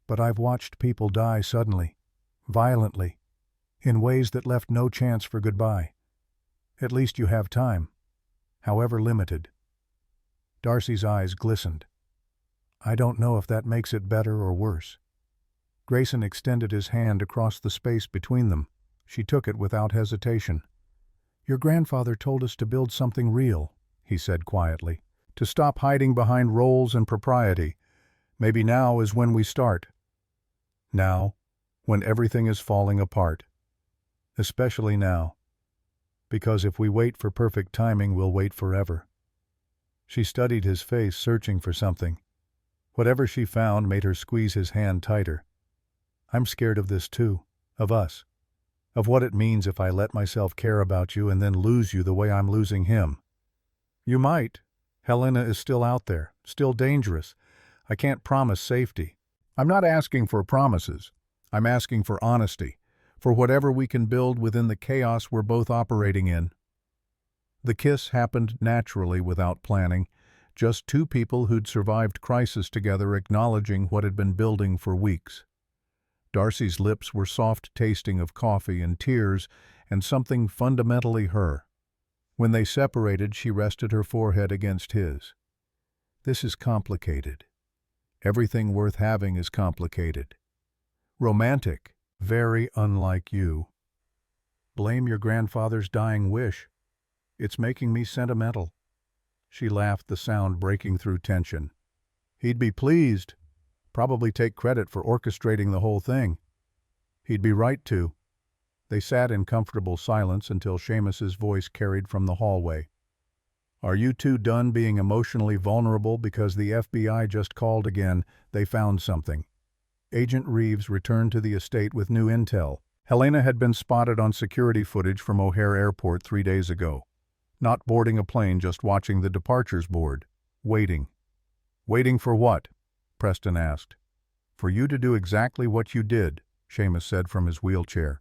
But I've watched people die suddenly, violently, in ways that left no chance for goodbye. At least you have time, however limited." Darcy's eyes glistened. "I don't know if that makes it better or worse." Grayson extended his hand across the space between them. She took it without hesitation. "Your grandfather told us to build something real," he said quietly. "To stop hiding behind roles and propriety. Maybe now is when we start. Now, when everything is falling apart. Especially now. Because if we wait for perfect timing, we'll wait forever." She studied his face, searching for something. Whatever she found made her squeeze his hand tighter. "I'm scared of this too. Of us. Of what it means if I let myself care about you and then lose you the way I'm losing him." "You might. Helena is still out there, still dangerous. I can't promise safety." "I'm not asking for promises. I'm asking for honesty, for whatever we can build within the chaos we're both operating in." The kiss happened naturally without planning, just two people who'd survived crisis together acknowledging what had been building for weeks. Darcy's lips were soft tasting of coffee and tears and something fundamentally her. When they separated, she rested her forehead against his. "This is complicated. Everything worth having is complicated. Romantic, very unlike you. Blame your grandfather's dying wish. It's making me sentimental." She laughed, the sound breaking through tension. "He'd be pleased. Probably take credit for orchestrating the whole thing. He'd be right to." They sat in comfortable silence until Seamus's voice carried from the hallway. "Are you two done being emotionally vulnerable because the FBI just called again? They found something." Agent Reeves returned to the estate with new intel. Helena had been spotted on security footage from O'Hare Airport 3 days ago. Not boarding a plane, just watching the departures board. Waiting. "Waiting for what?" Preston asked. "For you to do exactly what you did," Seamus said from his wheelchair.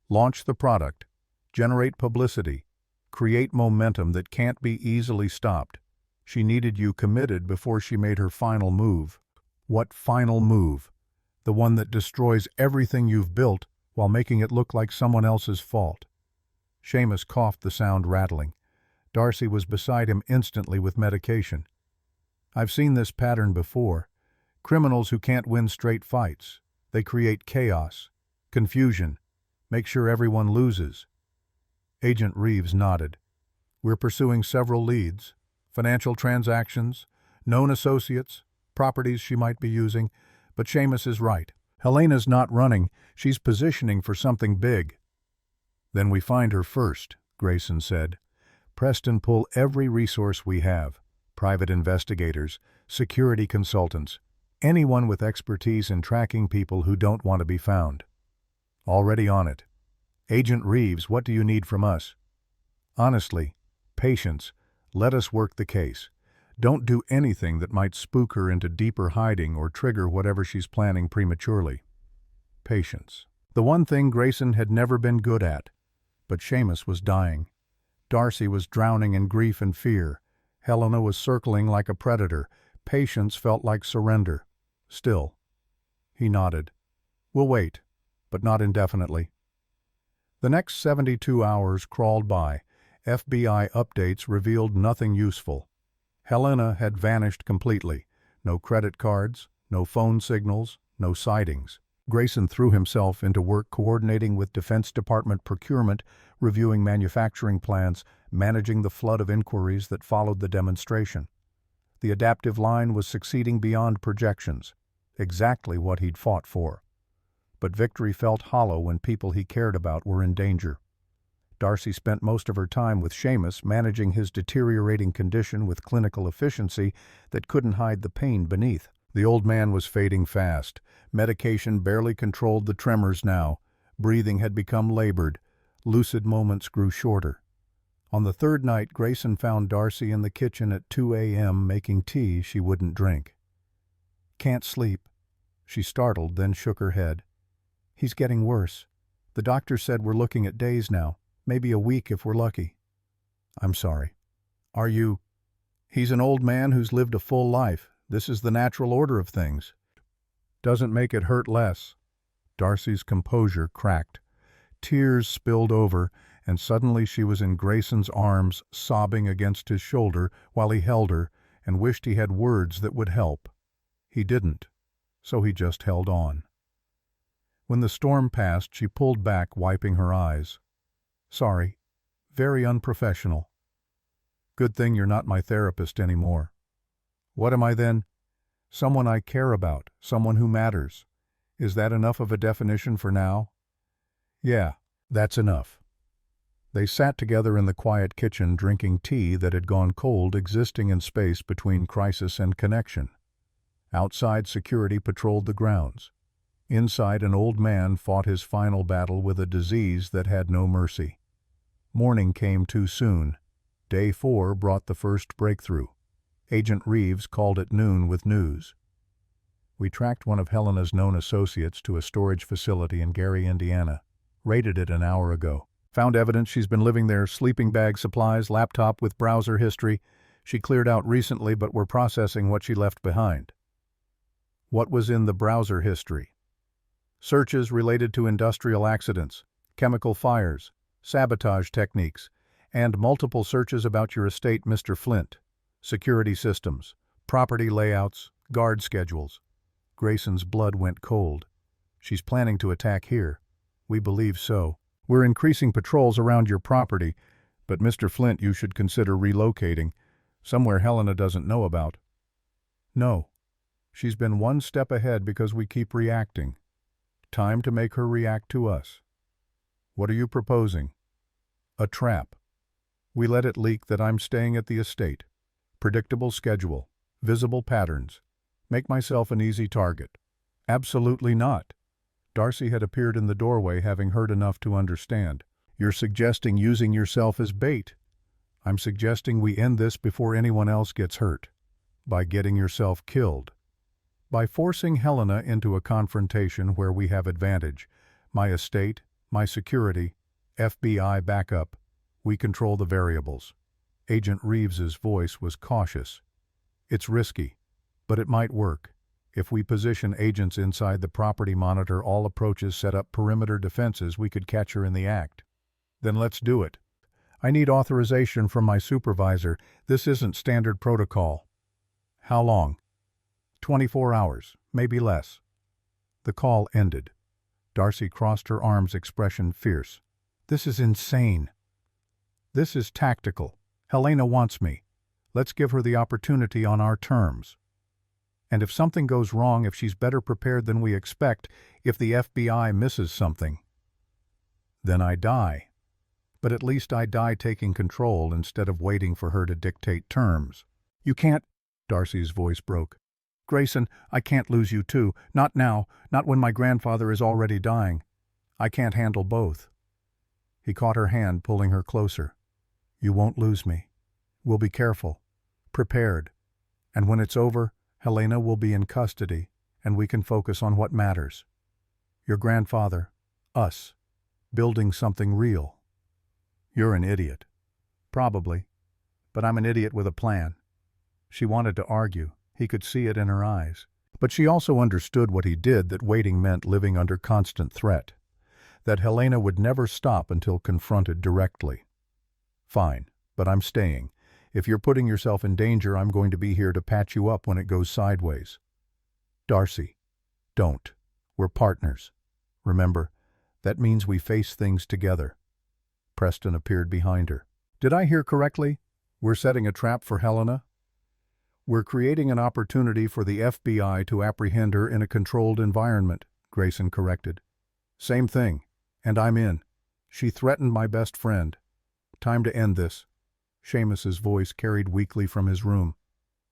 "Launch the product. Generate publicity. Create momentum that can't be easily stopped. She needed you committed before she made her final move." "What final move?" "The one that destroys everything you've built while making it look like someone else's fault." Seamus coughed, the sound rattling. Darcy was beside him instantly with medication. I've seen this pattern before. Criminals who can't win straight fights. They create chaos, confusion, make sure everyone loses. Agent Reeves nodded. We're pursuing several leads. Financial transactions, known associates, properties she might be using, but Seamus is right. Helena's not running, she's positioning for something big. Then we find her first, Grayson said. Preston, pull every resource we have. Private investigators, security consultants, anyone with expertise in tracking people who don't want to be found. Already on it. Agent Reeves, what do you need from us? Honestly, patience. Let us work the case. Don't do anything that might spook her into deeper hiding or trigger whatever she's planning prematurely. Patience. The one thing Grayson had never been good at. But Seamus was dying. Darcy was drowning in grief and fear. Helena was circling like a predator. Patience felt like surrender. Still. He nodded. We'll wait, but not indefinitely. The next 72 hours crawled by. FBI updates revealed nothing useful. Helena had vanished completely. No credit cards, no phone signals, no sightings. Grayson threw himself into work coordinating with Defense Department procurement, reviewing manufacturing plans, managing the flood of inquiries that followed the demonstration. The adaptive line was succeeding beyond projections, exactly what he'd fought for. But victory felt hollow when people he cared about were in danger. Darcy spent most of her time with Seamus, managing his deteriorating condition with clinical efficiency that couldn't hide the pain beneath. The old man was fading fast. Medication barely controlled the tremors now. Breathing had become labored. Lucid moments grew shorter. On the third night, Grayson found Darcy in the kitchen at 2 a.m. making tea she wouldn't drink. Can't sleep. She startled, then shook her head. He's getting worse. The doctor said we're looking at days now. Maybe a week if we're lucky. I'm sorry. Are you? He's an old man who's lived a full life. This is the natural order of things. Doesn't make it hurt less. Darcy's composure cracked. Tears spilled over, and suddenly she was in Grayson's arms, sobbing against his shoulder while he held her and wished he had words that would help. He didn't, so he just held on. When the storm passed, she pulled back, wiping her eyes. Sorry. Very unprofessional. Good thing you're not my therapist anymore. What am I then? Someone I care about, someone who matters. Is that enough of a definition for now? Yeah, that's enough. They sat together in the quiet kitchen drinking tea that had gone cold, existing in space between crisis and connection. Outside, security patrolled the grounds. Inside, an old man fought his final battle with a disease that had no mercy. Morning came too soon. Day 4 brought the first breakthrough. Agent Reeves called at noon with news. We tracked one of Helena's known associates to a storage facility in Gary, Indiana. Raided it an hour ago. Found evidence she's been living there, sleeping bag supplies, laptop with browser history. She cleared out recently, but we're processing what she left behind. What was in the browser history? Searches related to industrial accidents, chemical fires, sabotage techniques, and multiple searches about your estate, Mr. Flint. Security systems, property layouts, guard schedules. Grayson's blood went cold. She's planning to attack here. We believe so. We're increasing patrols around your property, but Mr. Flint, you should consider relocating, somewhere Helena doesn't know about. No. She's been one step ahead because we keep reacting. Time to make her react to us. What are you proposing? A trap. We let it leak that I'm staying at the estate. Predictable schedule. Visible patterns. Make myself an easy target. Absolutely not. Darcy had appeared in the doorway, having heard enough to understand. You're suggesting using yourself as bait. I'm suggesting we end this before anyone else gets hurt. By getting yourself killed. By forcing Helena into a confrontation where we have advantage. My estate, my security, FBI backup. We control the variables. Agent Reeves's voice was cautious. It's risky, but it might work. If we position agents inside the property, monitor all approaches, set up perimeter defenses, we could catch her in the act. Then let's do it. I need authorization from my supervisor. This isn't standard protocol. How long? 24 hours, maybe less. The call ended. Darcy crossed her arms, expression fierce. This is insane. This is tactical. Helena wants me. Let's give her the opportunity on our terms. And if something goes wrong, if she's better prepared than we expect, if the FBI misses something, then I die. But at least I die taking control instead of waiting for her to dictate terms. You can't, Darcy's voice broke. Grayson, I can't lose you too. Not now, not when my grandfather is already dying. I can't handle both. He caught her hand, pulling her closer. You won't lose me. We'll be careful, prepared. And when it's over, Helena will be in custody, and we can focus on what matters. Your grandfather, us, building something real. You're an idiot. Probably. But I'm an idiot with a plan. She wanted to argue. He could see it in her eyes. But she also understood what he did, that waiting meant living under constant threat. That Helena would never stop until confronted directly. Fine, but I'm staying. If you're putting yourself in danger, I'm going to be here to patch you up when it goes sideways. Darcy, don't. We're partners. Remember, that means we face things together. Preston appeared behind her. Did I hear correctly? We're setting a trap for Helena? We're creating an opportunity for the FBI to apprehend her in a controlled environment, Grayson corrected. Same thing, and I'm in. She threatened my best friend. Time to end this. Seamus's voice carried weakly from his room.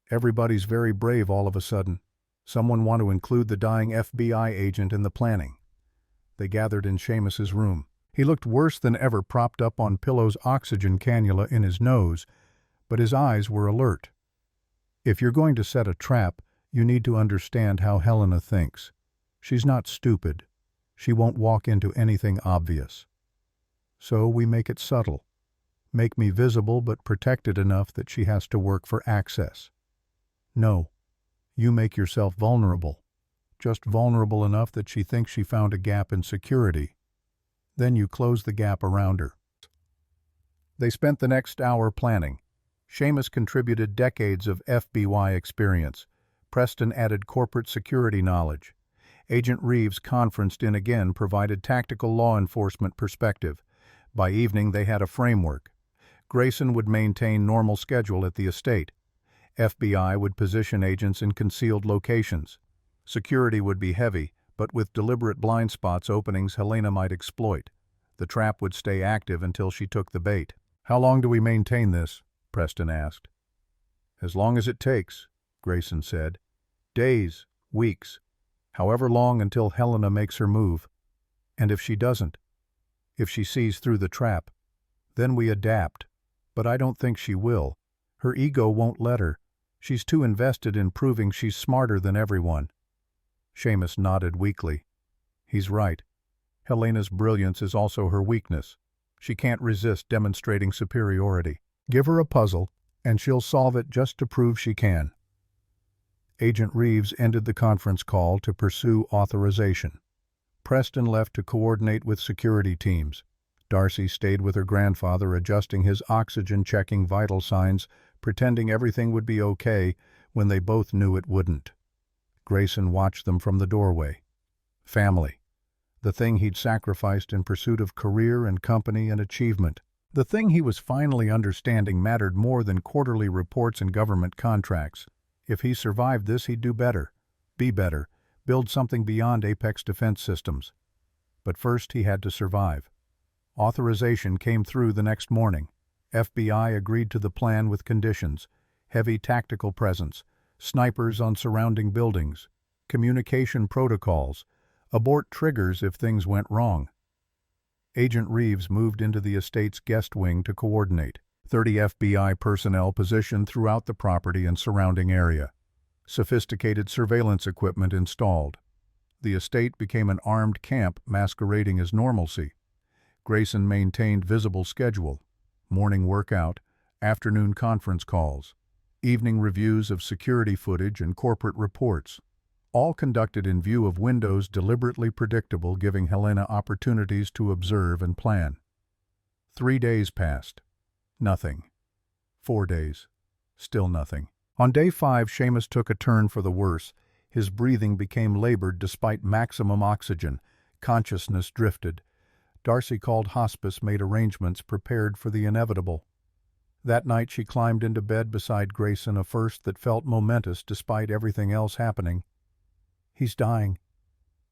Everybody's very brave all of a sudden. Someone want to include the dying FBI agent in the planning. They gathered in Seamus's room. He looked worse than ever, propped up on pillows, oxygen cannula in his nose, but his eyes were alert. If you're going to set a trap, you need to understand how Helena thinks. She's not stupid. She won't walk into anything obvious. So we make it subtle. Make me visible but protected enough that she has to work for access. No, you make yourself vulnerable. Just vulnerable enough that she thinks she found a gap in security. Then you close the gap around her. They spent the next hour planning. Seamus contributed decades of FBI experience. Preston added corporate security knowledge. Agent Reeves, conferenced in again, provided tactical law enforcement perspective. By evening, they had a framework. Grayson would maintain normal schedule at the estate. FBI would position agents in concealed locations. Security would be heavy, but with deliberate blind spots, openings Helena might exploit. The trap would stay active until she took the bait. How long do we maintain this? Preston asked. As long as it takes, Grayson said. Days, weeks, however long until Helena makes her move. And if she doesn't, if she sees through the trap, then we adapt. But I don't think she will. Her ego won't let her. She's too invested in proving she's smarter than everyone. Seamus nodded weakly. He's right. Helena's brilliance is also her weakness. She can't resist demonstrating superiority. Give her a puzzle, and she'll solve it just to prove she can. Agent Reeves ended the conference call to pursue authorization. Preston left to coordinate with security teams. Darcy stayed with her grandfather, adjusting his oxygen, checking vital signs, pretending everything would be okay when they both knew it wouldn't. Grayson watched them from the doorway. Family. The thing he'd sacrificed in pursuit of career and company and achievement. The thing he was finally understanding mattered more than quarterly reports and government contracts. If he survived this, he'd do better, be better, build something beyond Apex defense systems. But first he had to survive. Authorization came through the next morning. FBI agreed to the plan with conditions: heavy tactical presence, snipers on surrounding buildings, communication protocols, abort triggers if things went wrong. Agent Reeves moved into the estate's guest wing to coordinate. 30 FBI personnel positioned throughout the property and surrounding area. Sophisticated surveillance equipment installed. The estate became an armed camp masquerading as normalcy. Grayson maintained visible schedule: morning workout, afternoon conference calls, evening reviews of security footage and corporate reports, all conducted in view of windows deliberately predictable, giving Helena opportunities to observe and plan. 3 days passed. Nothing. 4 days. Still nothing. On day 5, Seamus took a turn for the worse. His breathing became labored despite maximum oxygen. Consciousness drifted. Darcy called hospice, made arrangements, prepared for the inevitable. That night she climbed into bed beside Grayson, a first that felt momentous despite everything else happening. He's dying.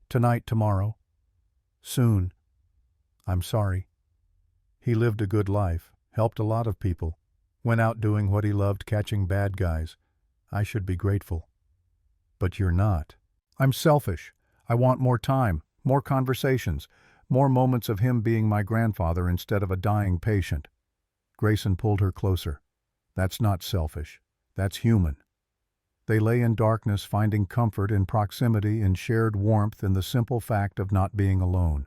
Tonight, tomorrow. Soon. I'm sorry. He lived a good life, helped a lot of people, went out doing what he loved, catching bad guys. I should be grateful. But you're not. I'm selfish. I want more time, more conversations, more moments of him being my grandfather instead of a dying patient. Grayson pulled her closer. That's not selfish. That's human. They lay in darkness, finding comfort in proximity, in shared warmth, in the simple fact of not being alone.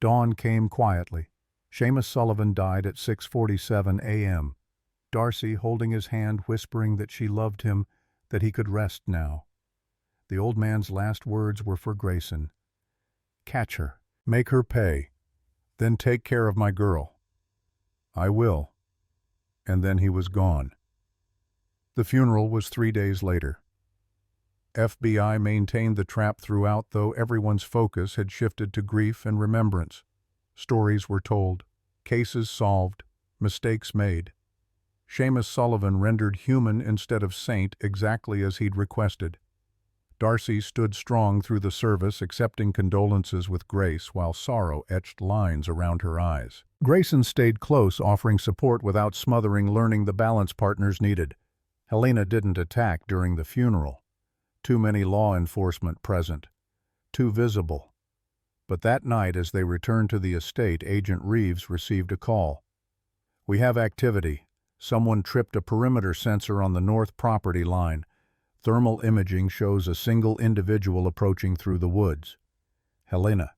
Dawn came quietly. Seamus Sullivan died at 6:47 a.m. Darcy, holding his hand, whispering that she loved him, that he could rest now. The old man's last words were for Grayson. Catch her. Make her pay. Then take care of my girl. I will. And then he was gone. The funeral was 3 days later. FBI maintained the trap throughout, though everyone's focus had shifted to grief and remembrance. Stories were told, cases solved, mistakes made. Seamus Sullivan rendered human instead of saint, exactly as he'd requested. Darcy stood strong through the service, accepting condolences with grace while sorrow etched lines around her eyes. Grayson stayed close, offering support without smothering, learning the balance partners needed. Helena didn't attack during the funeral. Too many law enforcement present. Too visible. But that night, as they returned to the estate, Agent Reeves received a call. We have activity. Someone tripped a perimeter sensor on the north property line. Thermal imaging shows a single individual approaching through the woods. Helena.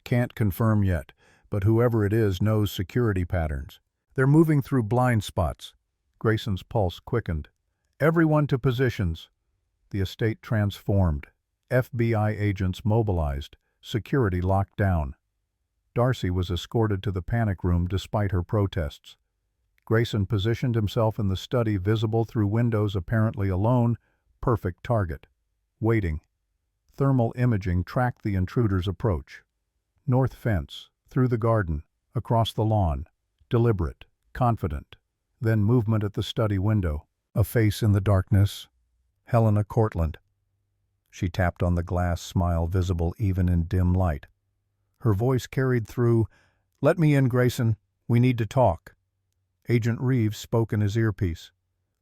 Can't confirm yet, but whoever it is knows security patterns. They're moving through blind spots. Grayson's pulse quickened. Everyone to positions. The estate transformed. FBI agents mobilized. Security locked down. Darcy was escorted to the panic room despite her protests. Grayson positioned himself in the study, visible through windows, apparently alone. Perfect target. Waiting. Thermal imaging tracked the intruder's approach. North fence, through the garden, across the lawn. Deliberate, confident. Then movement at the study window. A face in the darkness. Helena Cortland. She tapped on the glass, smile visible even in dim light. Her voice carried through. Let me in, Grayson. We need to talk. Agent Reeves spoke in his earpiece.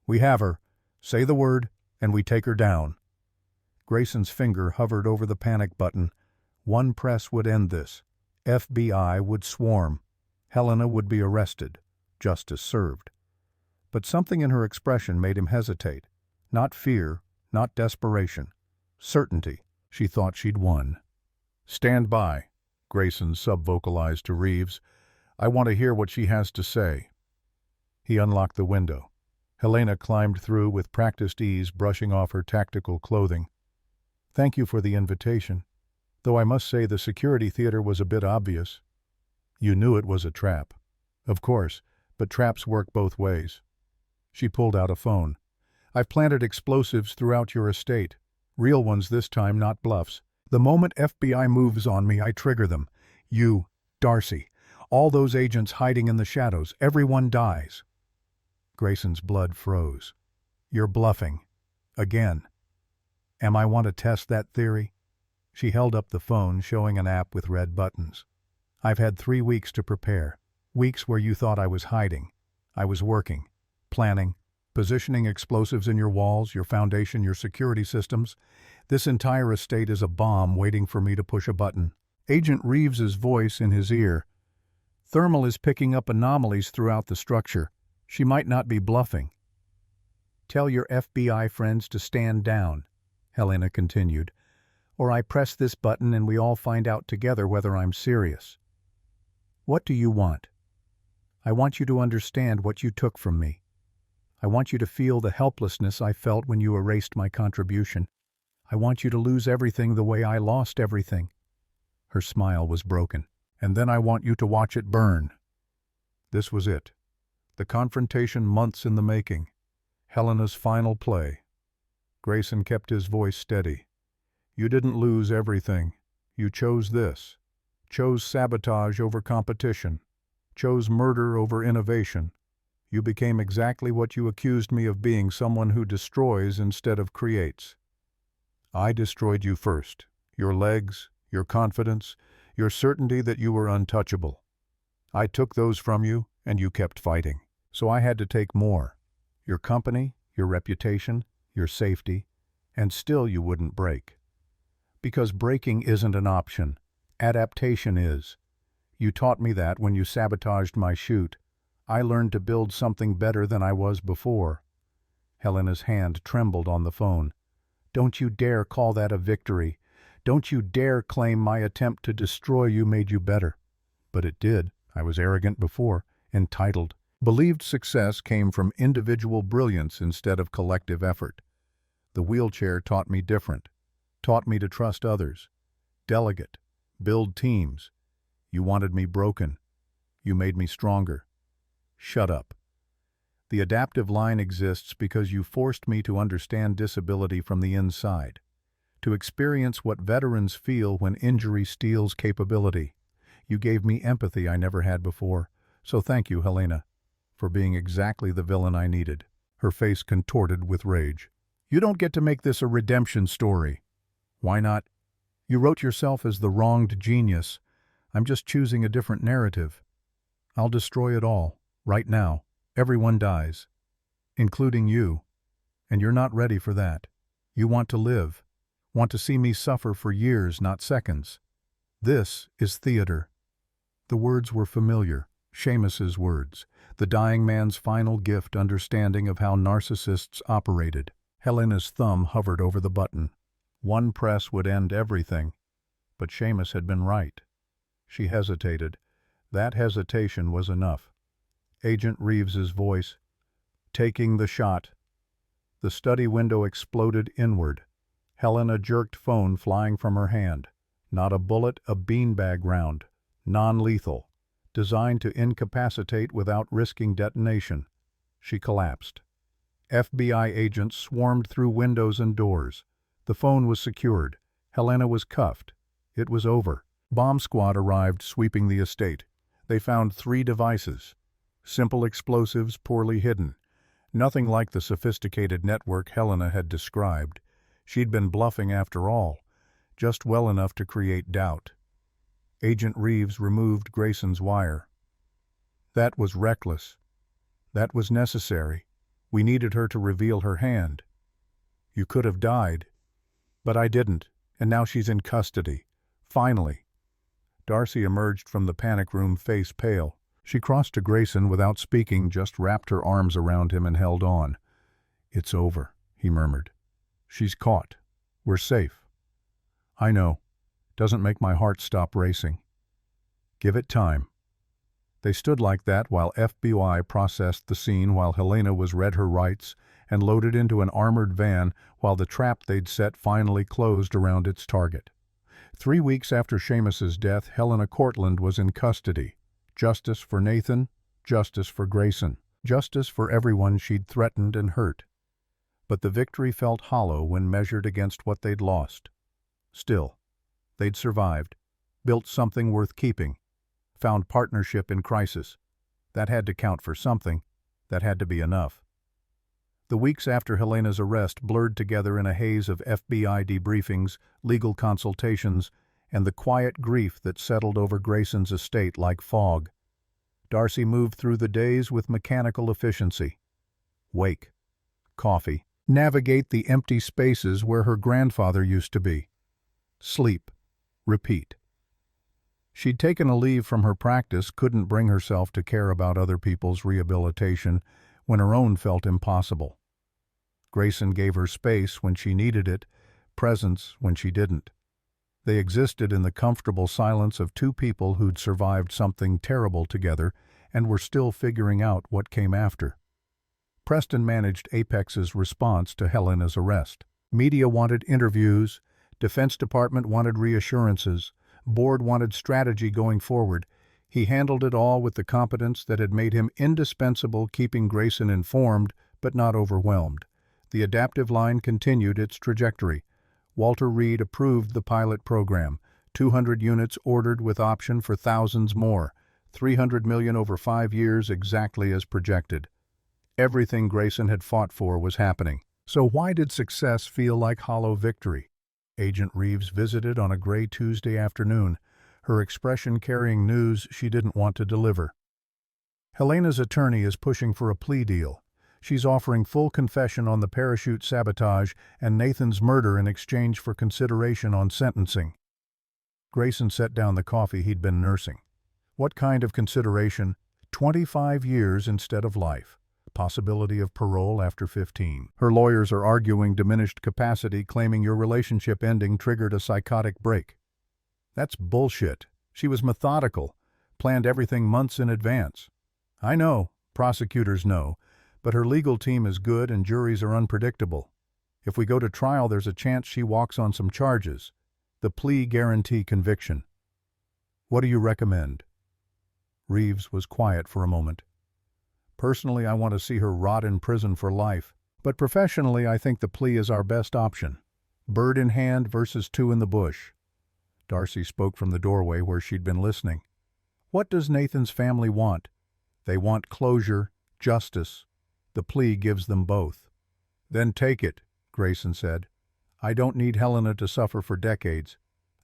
We have her. Say the word, and we take her down. Grayson's finger hovered over the panic button. One press would end this. FBI would swarm. Helena would be arrested. Justice served. But something in her expression made him hesitate. Not fear, not desperation. Certainty. She thought she'd won. Stand by, Grayson sub-vocalized to Reeves. I want to hear what she has to say. He unlocked the window. Helena climbed through with practiced ease, brushing off her tactical clothing. Thank you for the invitation, though I must say the security theater was a bit obvious. You knew it was a trap. Of course, but traps work both ways. She pulled out a phone. I've planted explosives throughout your estate. Real ones this time, not bluffs. The moment FBI moves on me, I trigger them. You, Darcy, all those agents hiding in the shadows, everyone dies. Grayson's blood froze. You're bluffing. Again. Am I want to test that theory? She held up the phone, showing an app with red buttons. I've had 3 weeks to prepare. Weeks where you thought I was hiding. I was working, planning, positioning explosives in your walls, your foundation, your security systems. This entire estate is a bomb waiting for me to push a button. Agent Reeves's voice in his ear. Thermal is picking up anomalies throughout the structure. She might not be bluffing. Tell your FBI friends to stand down, Helena continued, or I press this button and we all find out together whether I'm serious. What do you want? I want you to understand what you took from me. I want you to feel the helplessness I felt when you erased my contribution. I want you to lose everything the way I lost everything. Her smile was broken. And then I want you to watch it burn. This was it. The confrontation months in the making. Helena's final play. Grayson kept his voice steady. You didn't lose everything. You chose this. Chose sabotage over competition. Chose murder over innovation. You became exactly what you accused me of being, someone who destroys instead of creates. I destroyed you first. Your legs, your confidence, your certainty that you were untouchable. I took those from you, and you kept fighting. So I had to take more. Your company, your reputation, your safety, and still you wouldn't break. Because breaking isn't an option. Adaptation is. You taught me that when you sabotaged my shoot. I learned to build something better than I was before. Helena's hand trembled on the phone. Don't you dare call that a victory. Don't you dare claim my attempt to destroy you made you better. But it did. I was arrogant before, entitled. Believed success came from individual brilliance instead of collective effort. The wheelchair taught me different. Taught me to trust others. Delegate. Build teams. You wanted me broken. You made me stronger. Shut up. The adaptive line exists because you forced me to understand disability from the inside, to experience what veterans feel when injury steals capability. You gave me empathy I never had before, so thank you, Helena, for being exactly the villain I needed. Her face contorted with rage. You don't get to make this a redemption story. Why not? You wrote yourself as the wronged genius. I'm just choosing a different narrative. I'll destroy it all, right now. Everyone dies, including you, and you're not ready for that. You want to live, want to see me suffer for years, not seconds. This is theater. The words were familiar, Seamus's words, the dying man's final gift understanding of how narcissists operated. Helena's thumb hovered over the button. One press would end everything, but Seamus had been right. She hesitated. That hesitation was enough. Agent Reeves's voice, taking the shot. The study window exploded inward. Helena jerked phone flying from her hand. Not a bullet, a beanbag round. Non-lethal. Designed to incapacitate without risking detonation. She collapsed. FBI agents swarmed through windows and doors. The phone was secured. Helena was cuffed. It was over. Bomb squad arrived, sweeping the estate. They found 3 devices. Simple explosives poorly hidden. Nothing like the sophisticated network Helena had described. She'd been bluffing after all, just well enough to create doubt. Agent Reeves removed Grayson's wire. That was reckless. That was necessary. We needed her to reveal her hand. You could have died. But I didn't, and now she's in custody. Finally. Darcy emerged from the panic room, face pale. She crossed to Grayson without speaking, just wrapped her arms around him and held on. It's over, he murmured. She's caught. We're safe. I know. Doesn't make my heart stop racing. Give it time. They stood like that while FBI processed the scene, while Helena was read her rights and loaded into an armored van, while the trap they'd set finally closed around its target. 3 weeks after Seamus's death, Helena Cortland was in custody. Justice for Nathan, justice for Grayson, justice for everyone she'd threatened and hurt. But the victory felt hollow when measured against what they'd lost. Still, they'd survived, built something worth keeping, found partnership in crisis. That had to count for something. That had to be enough. The weeks after Helena's arrest blurred together in a haze of FBI debriefings, legal consultations, and the quiet grief that settled over Grayson's estate like fog. Darcy moved through the days with mechanical efficiency. Wake. Coffee. Navigate the empty spaces where her grandfather used to be. Sleep. Repeat. She'd taken a leave from her practice, couldn't bring herself to care about other people's rehabilitation when her own felt impossible. Grayson gave her space when she needed it, presence when she didn't. They existed in the comfortable silence of 2 people who'd survived something terrible together and were still figuring out what came after. Preston managed Apex's response to Helena's arrest. Media wanted interviews, Defense Department wanted reassurances, Board wanted strategy going forward. He handled it all with the competence that had made him indispensable, keeping Grayson informed but not overwhelmed. The adaptive line continued its trajectory. Walter Reed approved the pilot program. 200 units ordered with option for thousands more. 300 million over 5 years, exactly as projected. Everything Grayson had fought for was happening. So why did success feel like hollow victory? Agent Reeves visited on a gray Tuesday afternoon, her expression carrying news she didn't want to deliver. Helena's attorney is pushing for a plea deal. She's offering full confession on the parachute sabotage and Nathan's murder in exchange for consideration on sentencing. Grayson set down the coffee he'd been nursing. What kind of consideration? 25 years instead of life. Possibility of parole after 15. Her lawyers are arguing diminished capacity, claiming your relationship ending triggered a psychotic break. That's bullshit. She was methodical, planned everything months in advance. I know, prosecutors know, but her legal team is good and juries are unpredictable. If we go to trial, there's a chance she walks on some charges. The plea guarantee conviction. What do you recommend? Reeves was quiet for a moment. Personally, I want to see her rot in prison for life, but professionally, I think the plea is our best option. Bird in hand versus two in the bush. Darcy spoke from the doorway where she'd been listening. What does Nathan's family want? They want closure, justice. The plea gives them both. Then take it, Grayson said. I don't need Helena to suffer for decades.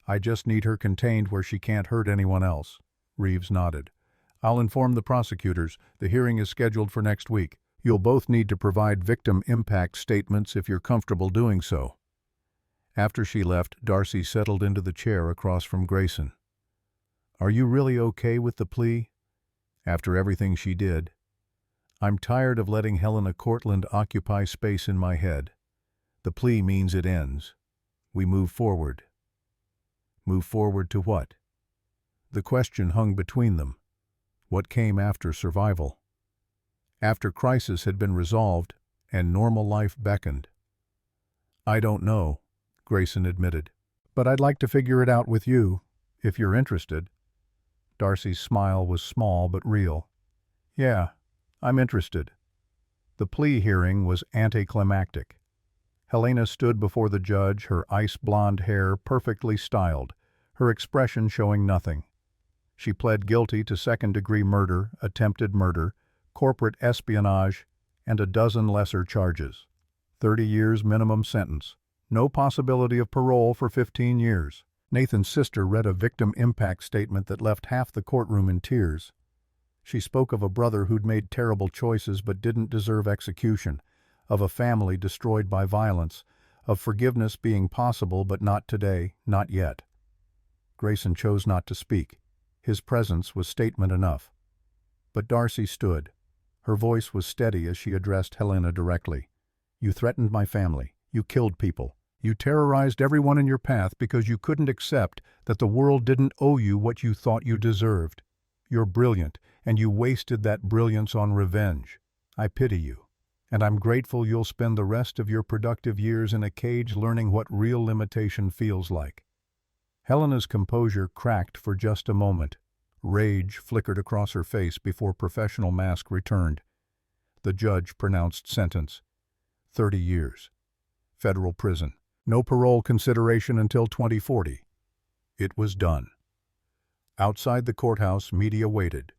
I just need her contained where she can't hurt anyone else. Reeves nodded. I'll inform the prosecutors. The hearing is scheduled for next week. You'll both need to provide victim impact statements if you're comfortable doing so. After she left, Darcy settled into the chair across from Grayson. Are you really okay with the plea? After everything she did? I'm tired of letting Helena Cortland occupy space in my head. The plea means it ends. We move forward. Move forward to what? The question hung between them. What came after survival? After crisis had been resolved and normal life beckoned? I don't know, Grayson admitted. But I'd like to figure it out with you, if you're interested. Darcy's smile was small but real. Yeah, I'm interested. The plea hearing was anticlimactic. Helena stood before the judge, her ice-blonde hair perfectly styled, her expression showing nothing. She pled guilty to second-degree murder, attempted murder, corporate espionage, and a dozen lesser charges. 30 years minimum sentence. No possibility of parole for 15 years. Nathan's sister read a victim impact statement that left half the courtroom in tears. She spoke of a brother who'd made terrible choices but didn't deserve execution, of a family destroyed by violence, of forgiveness being possible but not today, not yet. Grayson chose not to speak. His presence was statement enough. But Darcy stood. Her voice was steady as she addressed Helena directly. You threatened my family. You killed people. You terrorized everyone in your path because you couldn't accept that the world didn't owe you what you thought you deserved. You're brilliant, and you wasted that brilliance on revenge. I pity you, and I'm grateful you'll spend the rest of your productive years in a cage learning what real limitation feels like. Helena's composure cracked for just a moment. Rage flickered across her face before professional mask returned. The judge pronounced sentence. 30 years. Federal prison. No parole consideration until 2040. It was done. Outside the courthouse, media waited.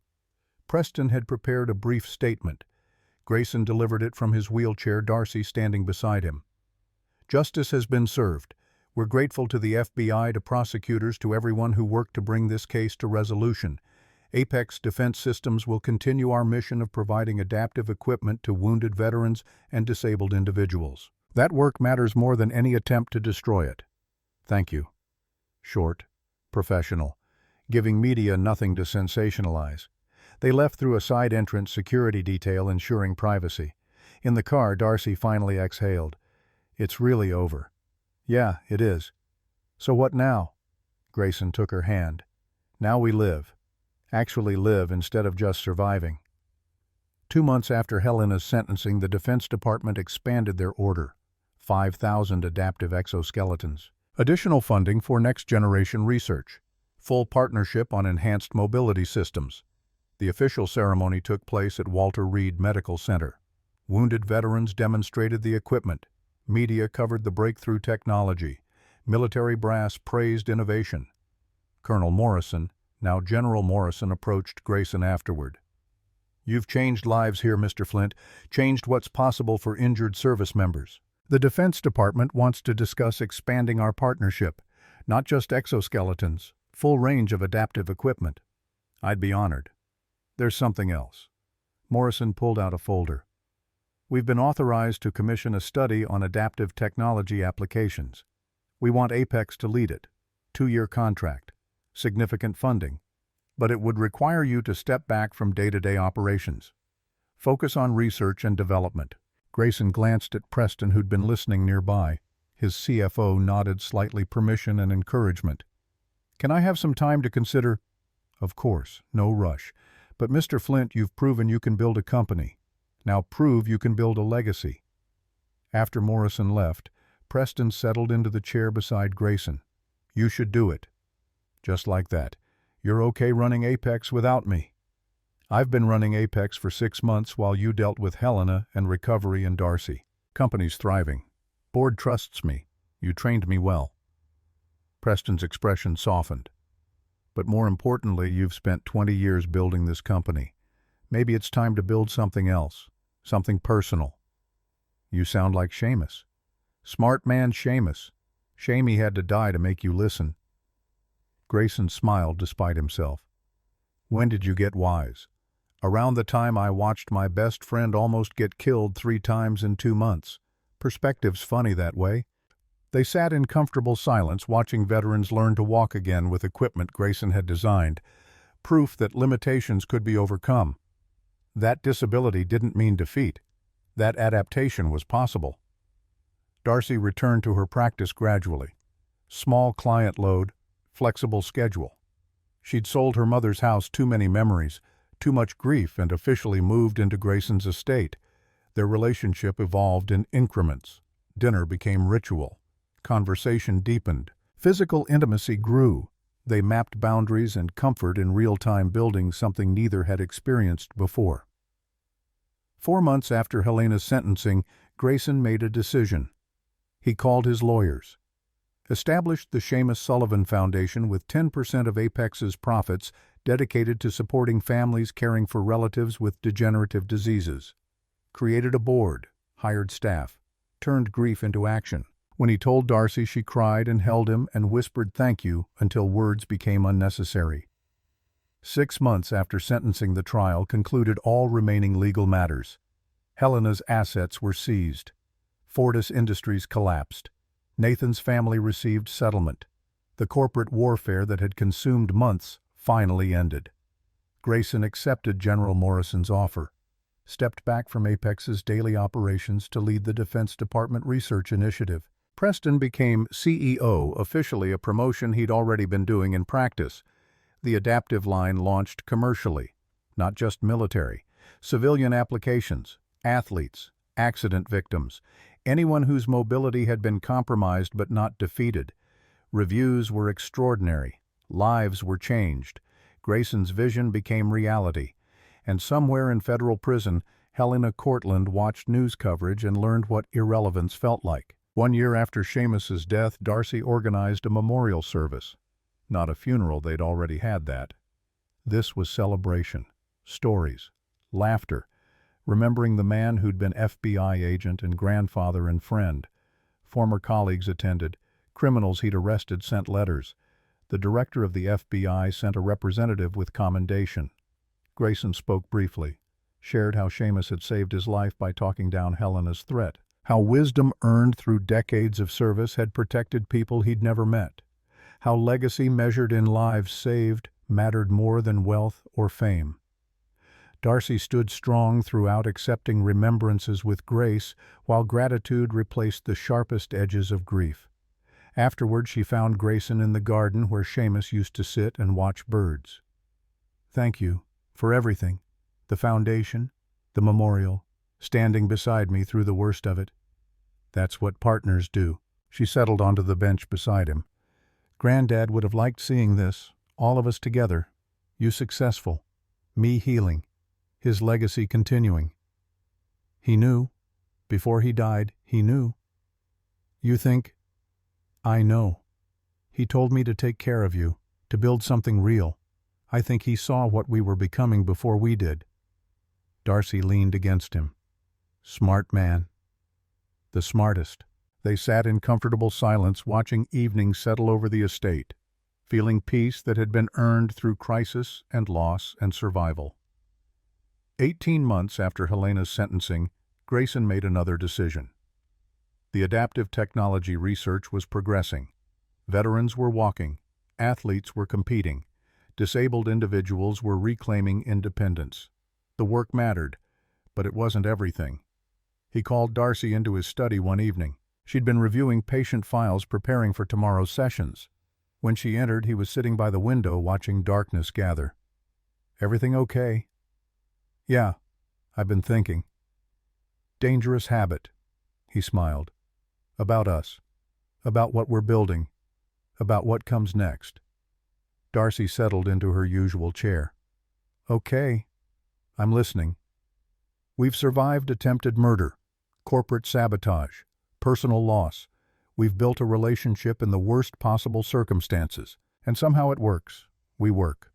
Preston had prepared a brief statement. Grayson delivered it from his wheelchair, Darcy standing beside him. Justice has been served. We're grateful to the FBI, to prosecutors, to everyone who worked to bring this case to resolution. Apex Defense Systems will continue our mission of providing adaptive equipment to wounded veterans and disabled individuals. That work matters more than any attempt to destroy it. Thank you. Short, professional, giving media nothing to sensationalize. They left through a side entrance security detail ensuring privacy. In the car, Darcy finally exhaled. It's really over. Yeah, it is. So what now? Grayson took her hand. Now we live. Actually live instead of just surviving. 2 months after Helena's sentencing, the Defense Department expanded their order. 5,000 adaptive exoskeletons. Additional funding for next-generation research. full partnership on enhanced mobility systems. The official ceremony took place at Walter Reed Medical Center. Wounded veterans demonstrated the equipment. Media covered the breakthrough technology. Military brass praised innovation. Colonel Morrison, now General Morrison, approached Grayson afterward. "You've changed lives here, Mr. Flint, changed what's possible for injured service members. The Defense Department wants to discuss expanding our partnership, not just exoskeletons, full range of adaptive equipment." "I'd be honored. There's something else." Morrison pulled out a folder. "We've been authorized to commission a study on adaptive technology applications. We want Apex to lead it. 2-year contract. Significant funding. But it would require you to step back from day-to-day operations. Focus on research and development." Grayson glanced at Preston, who'd been listening nearby. His CFO nodded slightly permission and encouragement. "Can I have some time to consider?" "Of course, no rush. But Mr. Flint, you've proven you can build a company. Now prove you can build a legacy." After Morrison left, Preston settled into the chair beside Grayson. "You should do it." "Just like that. You're okay running Apex without me." "I've been running Apex for 6 months while you dealt with Helena and Recovery and Darcy. Company's thriving. Board trusts me. You trained me well." Preston's expression softened. "But more importantly, you've spent 20 years building this company. Maybe it's time to build something else, something personal." "You sound like Seamus." "Smart man Seamus. Shame he had to die to make you listen." Grayson smiled despite himself. "When did you get wise?" "Around the time I watched my best friend almost get killed 3 times in 2 months. Perspective's funny that way." They sat in comfortable silence, watching veterans learn to walk again with equipment Grayson had designed, proof that limitations could be overcome. That disability didn't mean defeat. That adaptation was possible. Darcy returned to her practice gradually. Small client load, flexible schedule. She'd sold her mother's house too many memories, too much grief, and officially moved into Grayson's estate. Their relationship evolved in increments. Dinner became ritual. Conversation deepened. Physical intimacy grew. They mapped boundaries and comfort in real time, building something neither had experienced before. 4 months after Helena's sentencing, Grayson made a decision. He called his lawyers. Established the Seamus Sullivan Foundation with 10% of Apex's profits dedicated to supporting families caring for relatives with degenerative diseases. Created a board, hired staff, turned grief into action. When he told Darcy, she cried and held him and whispered thank you until words became unnecessary. 6 months after sentencing, the trial concluded all remaining legal matters. Helena's assets were seized. Fortis Industries collapsed. Nathan's family received settlement. The corporate warfare that had consumed months finally ended. Grayson accepted General Morrison's offer, stepped back from Apex's daily operations to lead the Defense Department research initiative. Preston became CEO, officially a promotion he'd already been doing in practice. The adaptive line launched commercially, not just military, civilian applications, athletes, accident victims, anyone whose mobility had been compromised but not defeated. Reviews were extraordinary. Lives were changed. Grayson's vision became reality. And somewhere in federal prison, Helena Cortland watched news coverage and learned what irrelevance felt like. 1 year after Seamus's death, Darcy organized a memorial service. Not a funeral, they'd already had that. This was celebration, stories, laughter, remembering the man who'd been FBI agent and grandfather and friend. Former colleagues attended. Criminals he'd arrested sent letters. The director of the FBI sent a representative with commendation. Grayson spoke briefly, shared how Seamus had saved his life by talking down Helena's threat, how wisdom earned through decades of service had protected people he'd never met, how legacy measured in lives saved mattered more than wealth or fame. Darcy stood strong throughout, accepting remembrances with grace, while gratitude replaced the sharpest edges of grief. Afterward, she found Grayson in the garden where Seamus used to sit and watch birds. "Thank you for everything, the foundation, the memorial, standing beside me through the worst of it. That's what partners do." She settled onto the bench beside him. "Granddad would have liked seeing this, All of us together. You successful. Me healing. His legacy continuing. He knew. Before he died, he knew. You think? I know. He told me to take care of you, to build something real. I think he saw what we were becoming before we did. Darcy leaned against him. Smart man. The smartest. They sat in comfortable silence, watching evening settle over the estate, feeling peace that had been earned through crisis and loss and survival. 18 months after Helena's sentencing, Grayson made another decision. The adaptive technology research was progressing. Veterans were walking. Athletes were competing. Disabled individuals were reclaiming independence. The work mattered, but it wasn't everything. He called Darcy into his study one evening. She'd been reviewing patient files preparing for tomorrow's sessions. When she entered, he was sitting by the window watching darkness gather. Everything okay? Yeah, I've been thinking. Dangerous habit, he smiled. About us. About what we're building. About what comes next. Darcy settled into her usual chair. Okay, I'm listening. We've survived attempted murder, corporate sabotage, personal loss. We've built a relationship in the worst possible circumstances, and somehow it works. We work.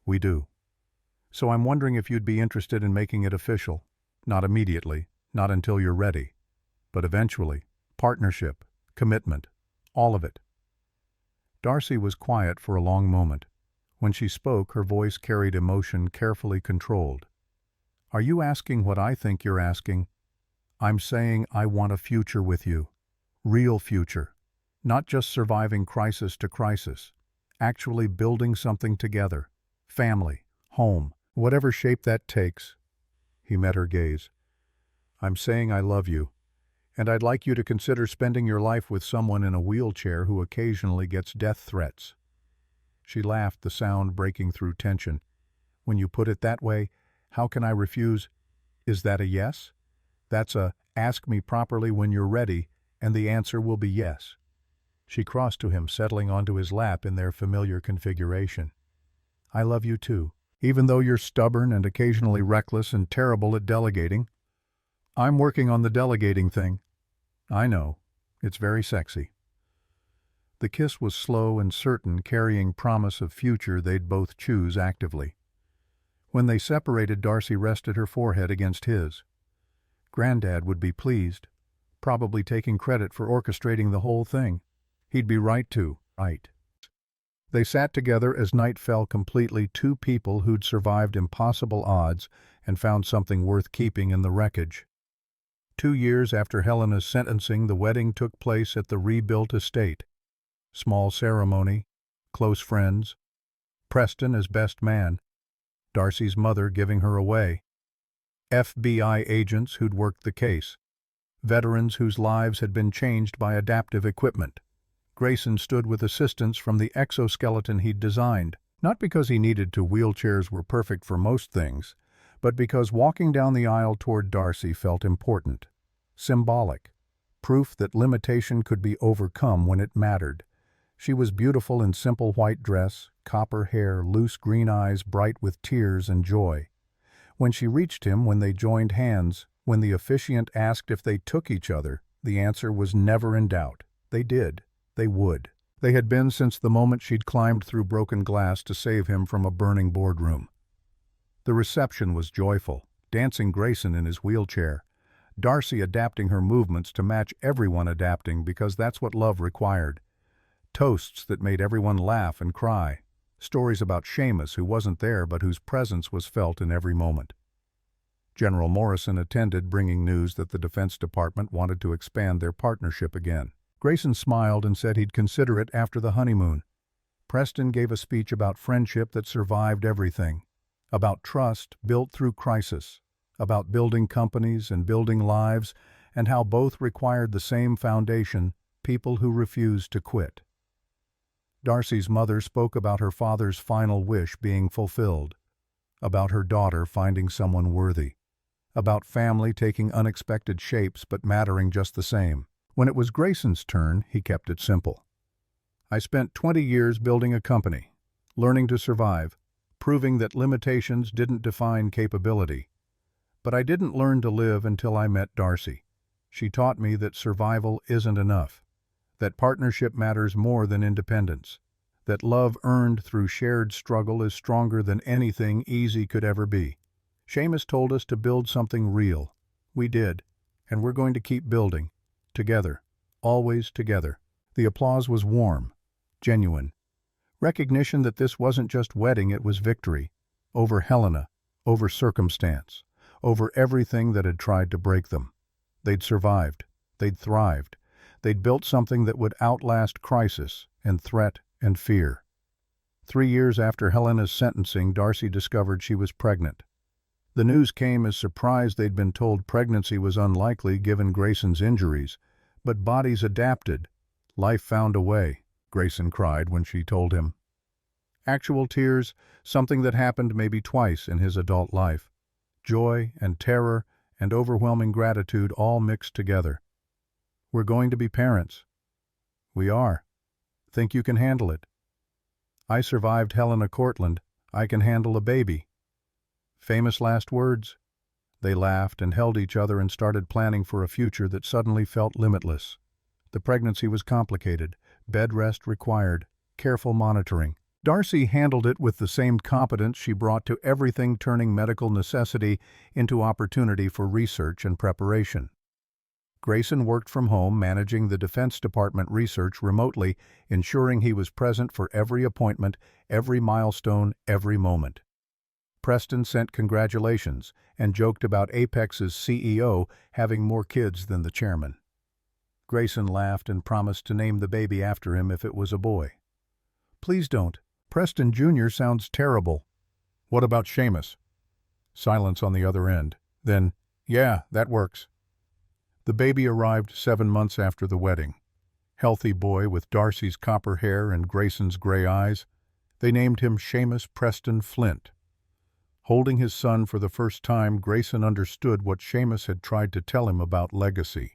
We do. So I'm wondering if you'd be interested in making it official. Not immediately, not until you're ready, but eventually. Partnership, commitment, all of it. Darcy was quiet for a long moment. When she spoke, her voice carried emotion carefully controlled. Are you asking what I think you're asking? I'm saying I want a future with you. Real future. Not just surviving crisis to crisis. Actually building something together. Family, home, whatever shape that takes. He met her gaze. I'm saying I love you, and I'd like you to consider spending your life with someone in a wheelchair who occasionally gets death threats. She laughed, the sound breaking through tension. When you put it that way, how can I refuse? Is that a yes? That's a, ask me properly when you're ready, and the answer will be yes. She crossed to him, settling onto his lap in their familiar configuration. I love you too, even though you're stubborn and occasionally reckless and terrible at delegating. I'm working on the delegating thing. I know. It's very sexy. The kiss was slow and certain, carrying promise of future they'd both choose actively. When they separated, Darcy rested her forehead against his. Granddad would be pleased, probably taking credit for orchestrating the whole thing. He'd be right to. Right. They sat together as night fell completely, two people who'd survived impossible odds and found something worth keeping in the wreckage. 2 years after Helena's sentencing, the wedding took place at the rebuilt estate. Small ceremony, close friends, Preston as best man, Darcy's mother giving her away, FBI agents who'd worked the case, veterans whose lives had been changed by adaptive equipment. Grayson stood with assistance from the exoskeleton he'd designed, not because he needed to. Wheelchairs were perfect for most things, but because walking down the aisle toward Darcy felt important, symbolic, proof that limitation could be overcome when it mattered. She was beautiful in simple white dress, copper hair, loose green eyes bright with tears and joy. When she reached him, when they joined hands, when the officiant asked if they took each other, the answer was never in doubt. They did. They would. They had been since the moment she'd climbed through broken glass to save him from a burning boardroom. The reception was joyful, dancing Grayson in his wheelchair, Darcy adapting her movements to match everyone adapting because that's what love required. Toasts that made everyone laugh and cry. Stories about Seamus, who wasn't there but whose presence was felt in every moment. General Morrison attended, bringing news that the Defense Department wanted to expand their partnership again. Grayson smiled and said he'd consider it after the honeymoon. Preston gave a speech about friendship that survived everything, about trust built through crisis, about building companies and building lives, and how both required the same foundation, people who refused to quit. Darcy's mother spoke about her father's final wish being fulfilled, about her daughter finding someone worthy, about family taking unexpected shapes but mattering just the same. When it was Grayson's turn, he kept it simple. I spent 20 years building a company. learning to survive, proving that limitations didn't define capability. But I didn't learn to live until I met Darcy. She taught me that survival isn't enough, that partnership matters more than independence, that love earned through shared struggle is stronger than anything easy could ever be. Seamus told us to build something real. We did, and we're going to keep building. Together. Always together. The applause was warm, genuine. Recognition that this wasn't just wedding, it was victory. Over Helena, over circumstance, over everything that had tried to break them. They'd survived. They'd thrived. They'd built something that would outlast crisis and threat and fear. 3 years after Helena's sentencing, Darcy discovered she was pregnant. The news came as surprise. They'd been told pregnancy was unlikely given Grayson's injuries, but bodies adapted. Life found a way, Grayson cried when she told him. Actual tears, something that happened maybe twice in his adult life. Joy and terror and overwhelming gratitude all mixed together. We're going to be parents. We are. Think you can handle it? I survived Helena Cortland. I can handle a baby. Famous last words. They laughed and held each other and started planning for a future that suddenly felt limitless. The pregnancy was complicated, bed rest required, careful monitoring. Darcy handled it with the same competence she brought to everything, turning medical necessity into opportunity for research and preparation. Grayson worked from home, managing the Defense Department research remotely, ensuring he was present for every appointment, every milestone, every moment. Preston sent congratulations and joked about Apex's CEO having more kids than the chairman. Grayson laughed and promised to name the baby after him if it was a boy. Please don't. Preston Jr. sounds terrible. What about Seamus? Silence on the other end. Then, yeah, that works. The baby arrived 7 months after the wedding. Healthy boy with Darcy's copper hair and Grayson's gray eyes. They named him Seamus Preston Flint. Holding his son for the first time, Grayson understood what Seamus had tried to tell him about legacy,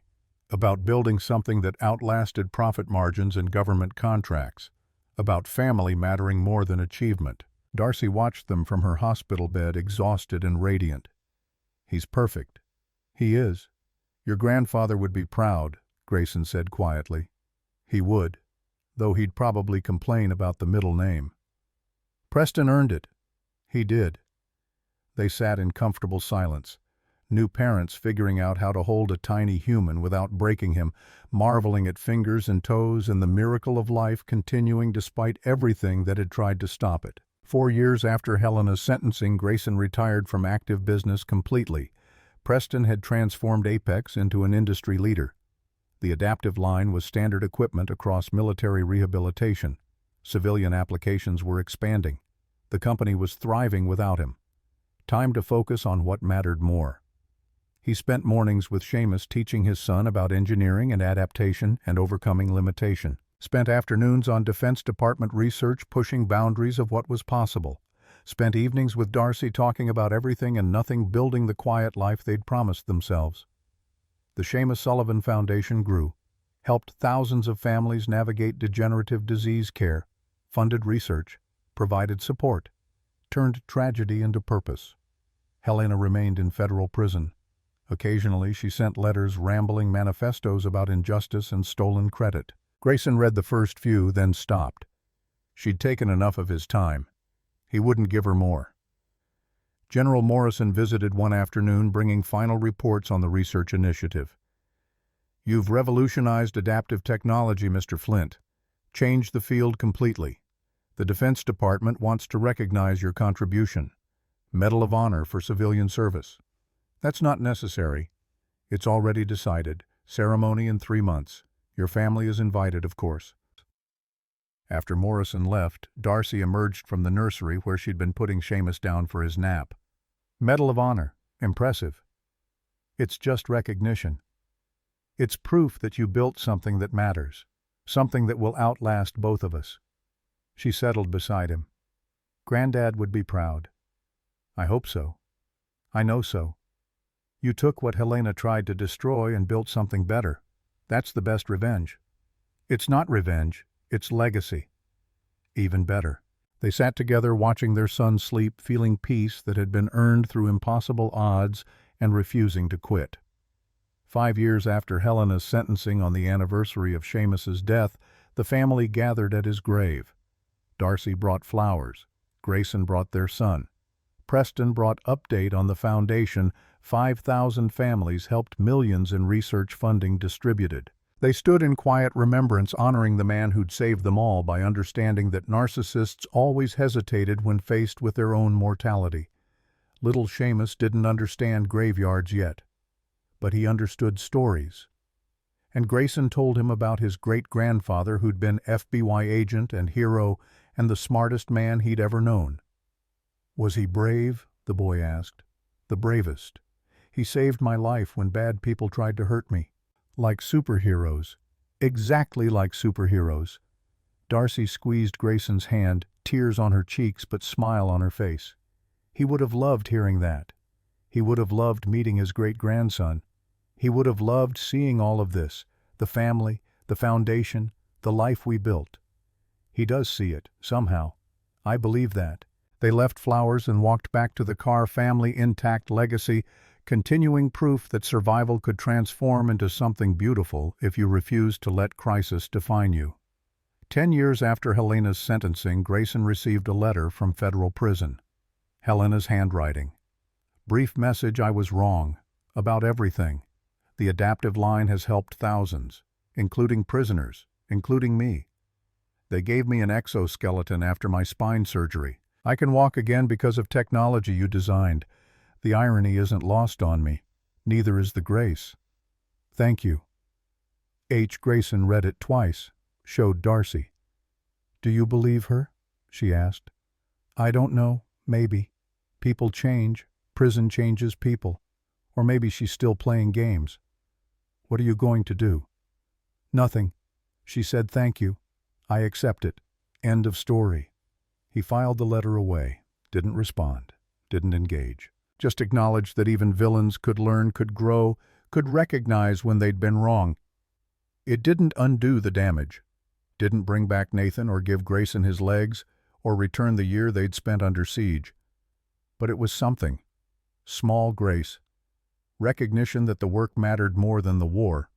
about building something that outlasted profit margins and government contracts, about family mattering more than achievement. Darcy watched them from her hospital bed, exhausted and radiant. He's perfect. He is. Your grandfather would be proud, Grayson said quietly. He would, though he'd probably complain about the middle name. Preston earned it. He did. They sat in comfortable silence, new parents figuring out how to hold a tiny human without breaking him, marveling at fingers and toes and the miracle of life continuing despite everything that had tried to stop it. 4 years after Helena's sentencing, Grayson retired from active business completely. Preston had transformed Apex into an industry leader. The adaptive line was standard equipment across military rehabilitation. Civilian applications were expanding. The company was thriving without him. Time to focus on what mattered more. He spent mornings with Seamus teaching his son about engineering and adaptation and overcoming limitation. Spent afternoons on Defense Department research pushing boundaries of what was possible. Spent evenings with Darcy talking about everything and nothing, building the quiet life they'd promised themselves. The Seamus Sullivan Foundation grew, helped thousands of families navigate degenerative disease care, funded research, provided support, turned tragedy into purpose. Helena remained in federal prison. Occasionally she sent letters, rambling manifestos about injustice and stolen credit. Grayson read the first few, then stopped. She'd taken enough of his time. He wouldn't give her more. General Morrison visited one afternoon, bringing final reports on the research initiative. You've revolutionized adaptive technology, Mr. Flint. Changed the field completely. The Defense Department wants to recognize your contribution. Medal of Honor for civilian service. That's not necessary. It's already decided. Ceremony in 3 months. Your family is invited, of course. After Morrison left, Darcy emerged from the nursery where she'd been putting Seamus down for his nap. Medal of Honor. Impressive. It's just recognition. It's proof that you built something that matters. Something that will outlast both of us. She settled beside him. Granddad would be proud. I hope so. I know so. You took what Helena tried to destroy and built something better. That's the best revenge. It's not revenge, it's legacy. Even better. They sat together watching their son sleep, feeling peace that had been earned through impossible odds and refusing to quit. 5 years after Helena's sentencing, on the anniversary of Seamus's death, the family gathered at his grave. Darcy brought flowers. Grayson brought their son. Preston brought update on the foundation. 5,000 families helped, millions in research funding distributed. They stood in quiet remembrance, honoring the man who'd saved them all by understanding that narcissists always hesitated when faced with their own mortality. Little Seamus didn't understand graveyards yet, but he understood stories. And Grayson told him about his great-grandfather who'd been FBI agent and hero and the smartest man he'd ever known. "Was he brave?" the boy asked. "The bravest. He saved my life when bad people tried to hurt me. Like superheroes. Exactly like superheroes." Darcy squeezed Grayson's hand, tears on her cheeks but smile on her face. He would have loved hearing that. He would have loved meeting his great-grandson. He would have loved seeing all of this, the family, the foundation, the life we built. He does see it, somehow. I believe that. They left flowers and walked back to the car. Family intact, legacy, continuing proof that survival could transform into something beautiful if you refused to let crisis define you. 10 years after Helena's sentencing, Grayson received a letter from federal prison. Helena's handwriting. "Brief message, I was wrong. About everything. The adaptive line has helped thousands, including prisoners, including me. They gave me an exoskeleton after my spine surgery. I can walk again because of technology you designed. The irony isn't lost on me. Neither is the grace. Thank you." H. Grayson read it twice, showed Darcy. "Do you believe her?" she asked. "I don't know. Maybe. People change. Prison changes people. Or maybe she's still playing games. What are you going to do?" "Nothing. She said thank you. I accept it. End of story." He filed the letter away, didn't respond, didn't engage. Just acknowledged that even villains could learn, could grow, could recognize when they'd been wrong. It didn't undo the damage. Didn't bring back Nathan or give Grayson his legs or return the year they'd spent under siege. But it was something. Small grace. Recognition that the work mattered more than the war.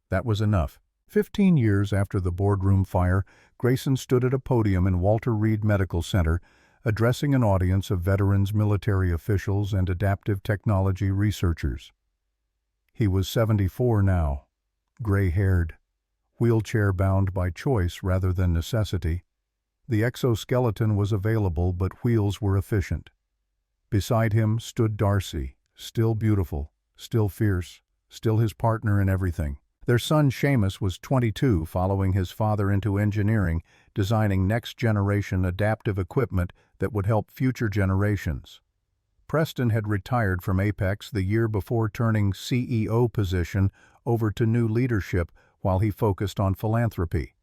That was enough. 15 years after the boardroom fire, Grayson stood at a podium in Walter Reed Medical Center, addressing an audience of veterans, military officials, and adaptive technology researchers. He was 74 now, gray-haired, wheelchair-bound by choice rather than necessity. The exoskeleton was available, but wheels were efficient. Beside him stood Darcy, still beautiful, still fierce, still his partner in everything. Their son Seamus was 22, following his father into engineering, designing next-generation adaptive equipment that would help future generations. Preston had retired from Apex the year before, turning CEO position over to new leadership while he focused on philanthropy.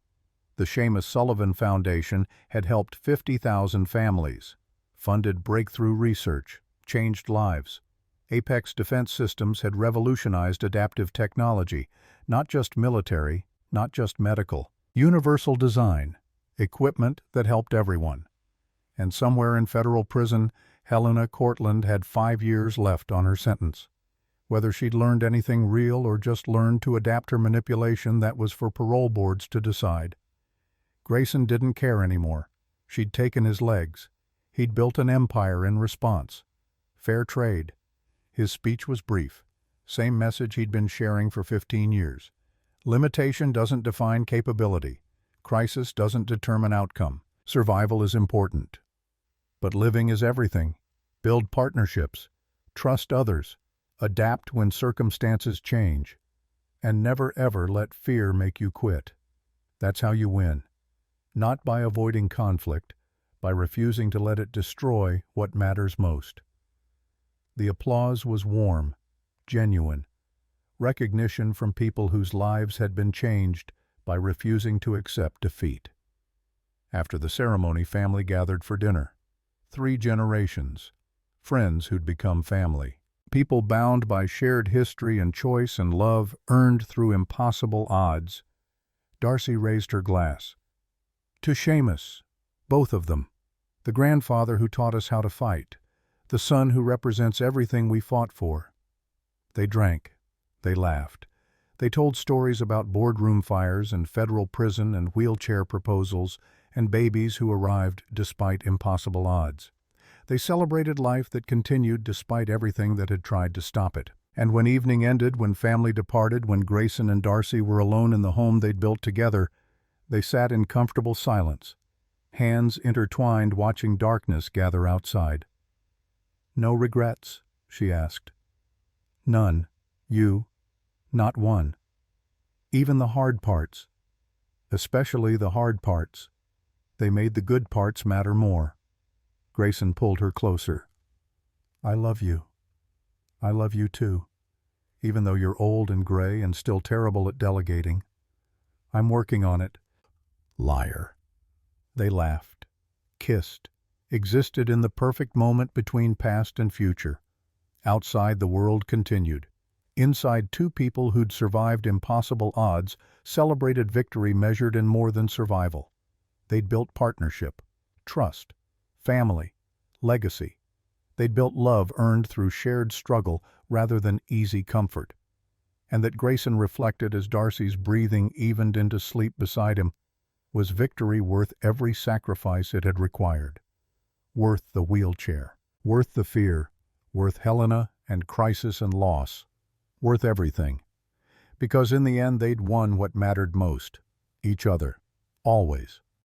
The Seamus Sullivan Foundation had helped 50,000 families, funded breakthrough research, changed lives. Apex Defense Systems had revolutionized adaptive technology, not just military, not just medical. Universal design, equipment that helped everyone. And somewhere in federal prison, Helena Cortland had 5 years left on her sentence. Whether she'd learned anything real or just learned to adapt her manipulation, that was for parole boards to decide. Grayson didn't care anymore. She'd taken his legs. He'd built an empire in response. Fair trade. His speech was brief. Same message he'd been sharing for 15 years. Limitation doesn't define capability. Crisis doesn't determine outcome. Survival is important. But living is everything. Build partnerships. Trust others. Adapt when circumstances change. And never ever let fear make you quit. That's how you win. Not by avoiding conflict, by refusing to let it destroy what matters most. The applause was warm, genuine. Recognition from people whose lives had been changed by refusing to accept defeat. After the ceremony, family gathered for dinner. 3 generations. Friends who'd become family. People bound by shared history and choice and love earned through impossible odds. Darcy raised her glass. To Seamus, both of them. the grandfather who taught us how to fight, the son who represents everything we fought for. They drank. They laughed. They told stories about boardroom fires and federal prison and wheelchair proposals and babies who arrived despite impossible odds. They celebrated life that continued despite everything that had tried to stop it. And when evening ended, when family departed, when Grayson and Darcy were alone in the home they'd built together, they sat in comfortable silence, hands intertwined watching darkness gather outside. "No regrets?" she asked. "None. You? Not one. Even the hard parts. Especially the hard parts. They made the good parts matter more." Grayson pulled her closer. "I love you. I love you too, even though you're old and gray and still terrible at delegating. I'm working on it." Liar. They laughed, kissed, existed in the perfect moment between past and future. Outside, the world continued. Inside, two people who'd survived impossible odds celebrated victory measured in more than survival. They'd built partnership, trust, family, legacy. They'd built love earned through shared struggle rather than easy comfort. And that Grayson reflected as Darcy's breathing evened into sleep beside him was victory worth every sacrifice it had required. Worth the wheelchair, worth the fear, worth Helena and crisis and loss, worth everything. Because in the end they'd won what mattered most, each other, always.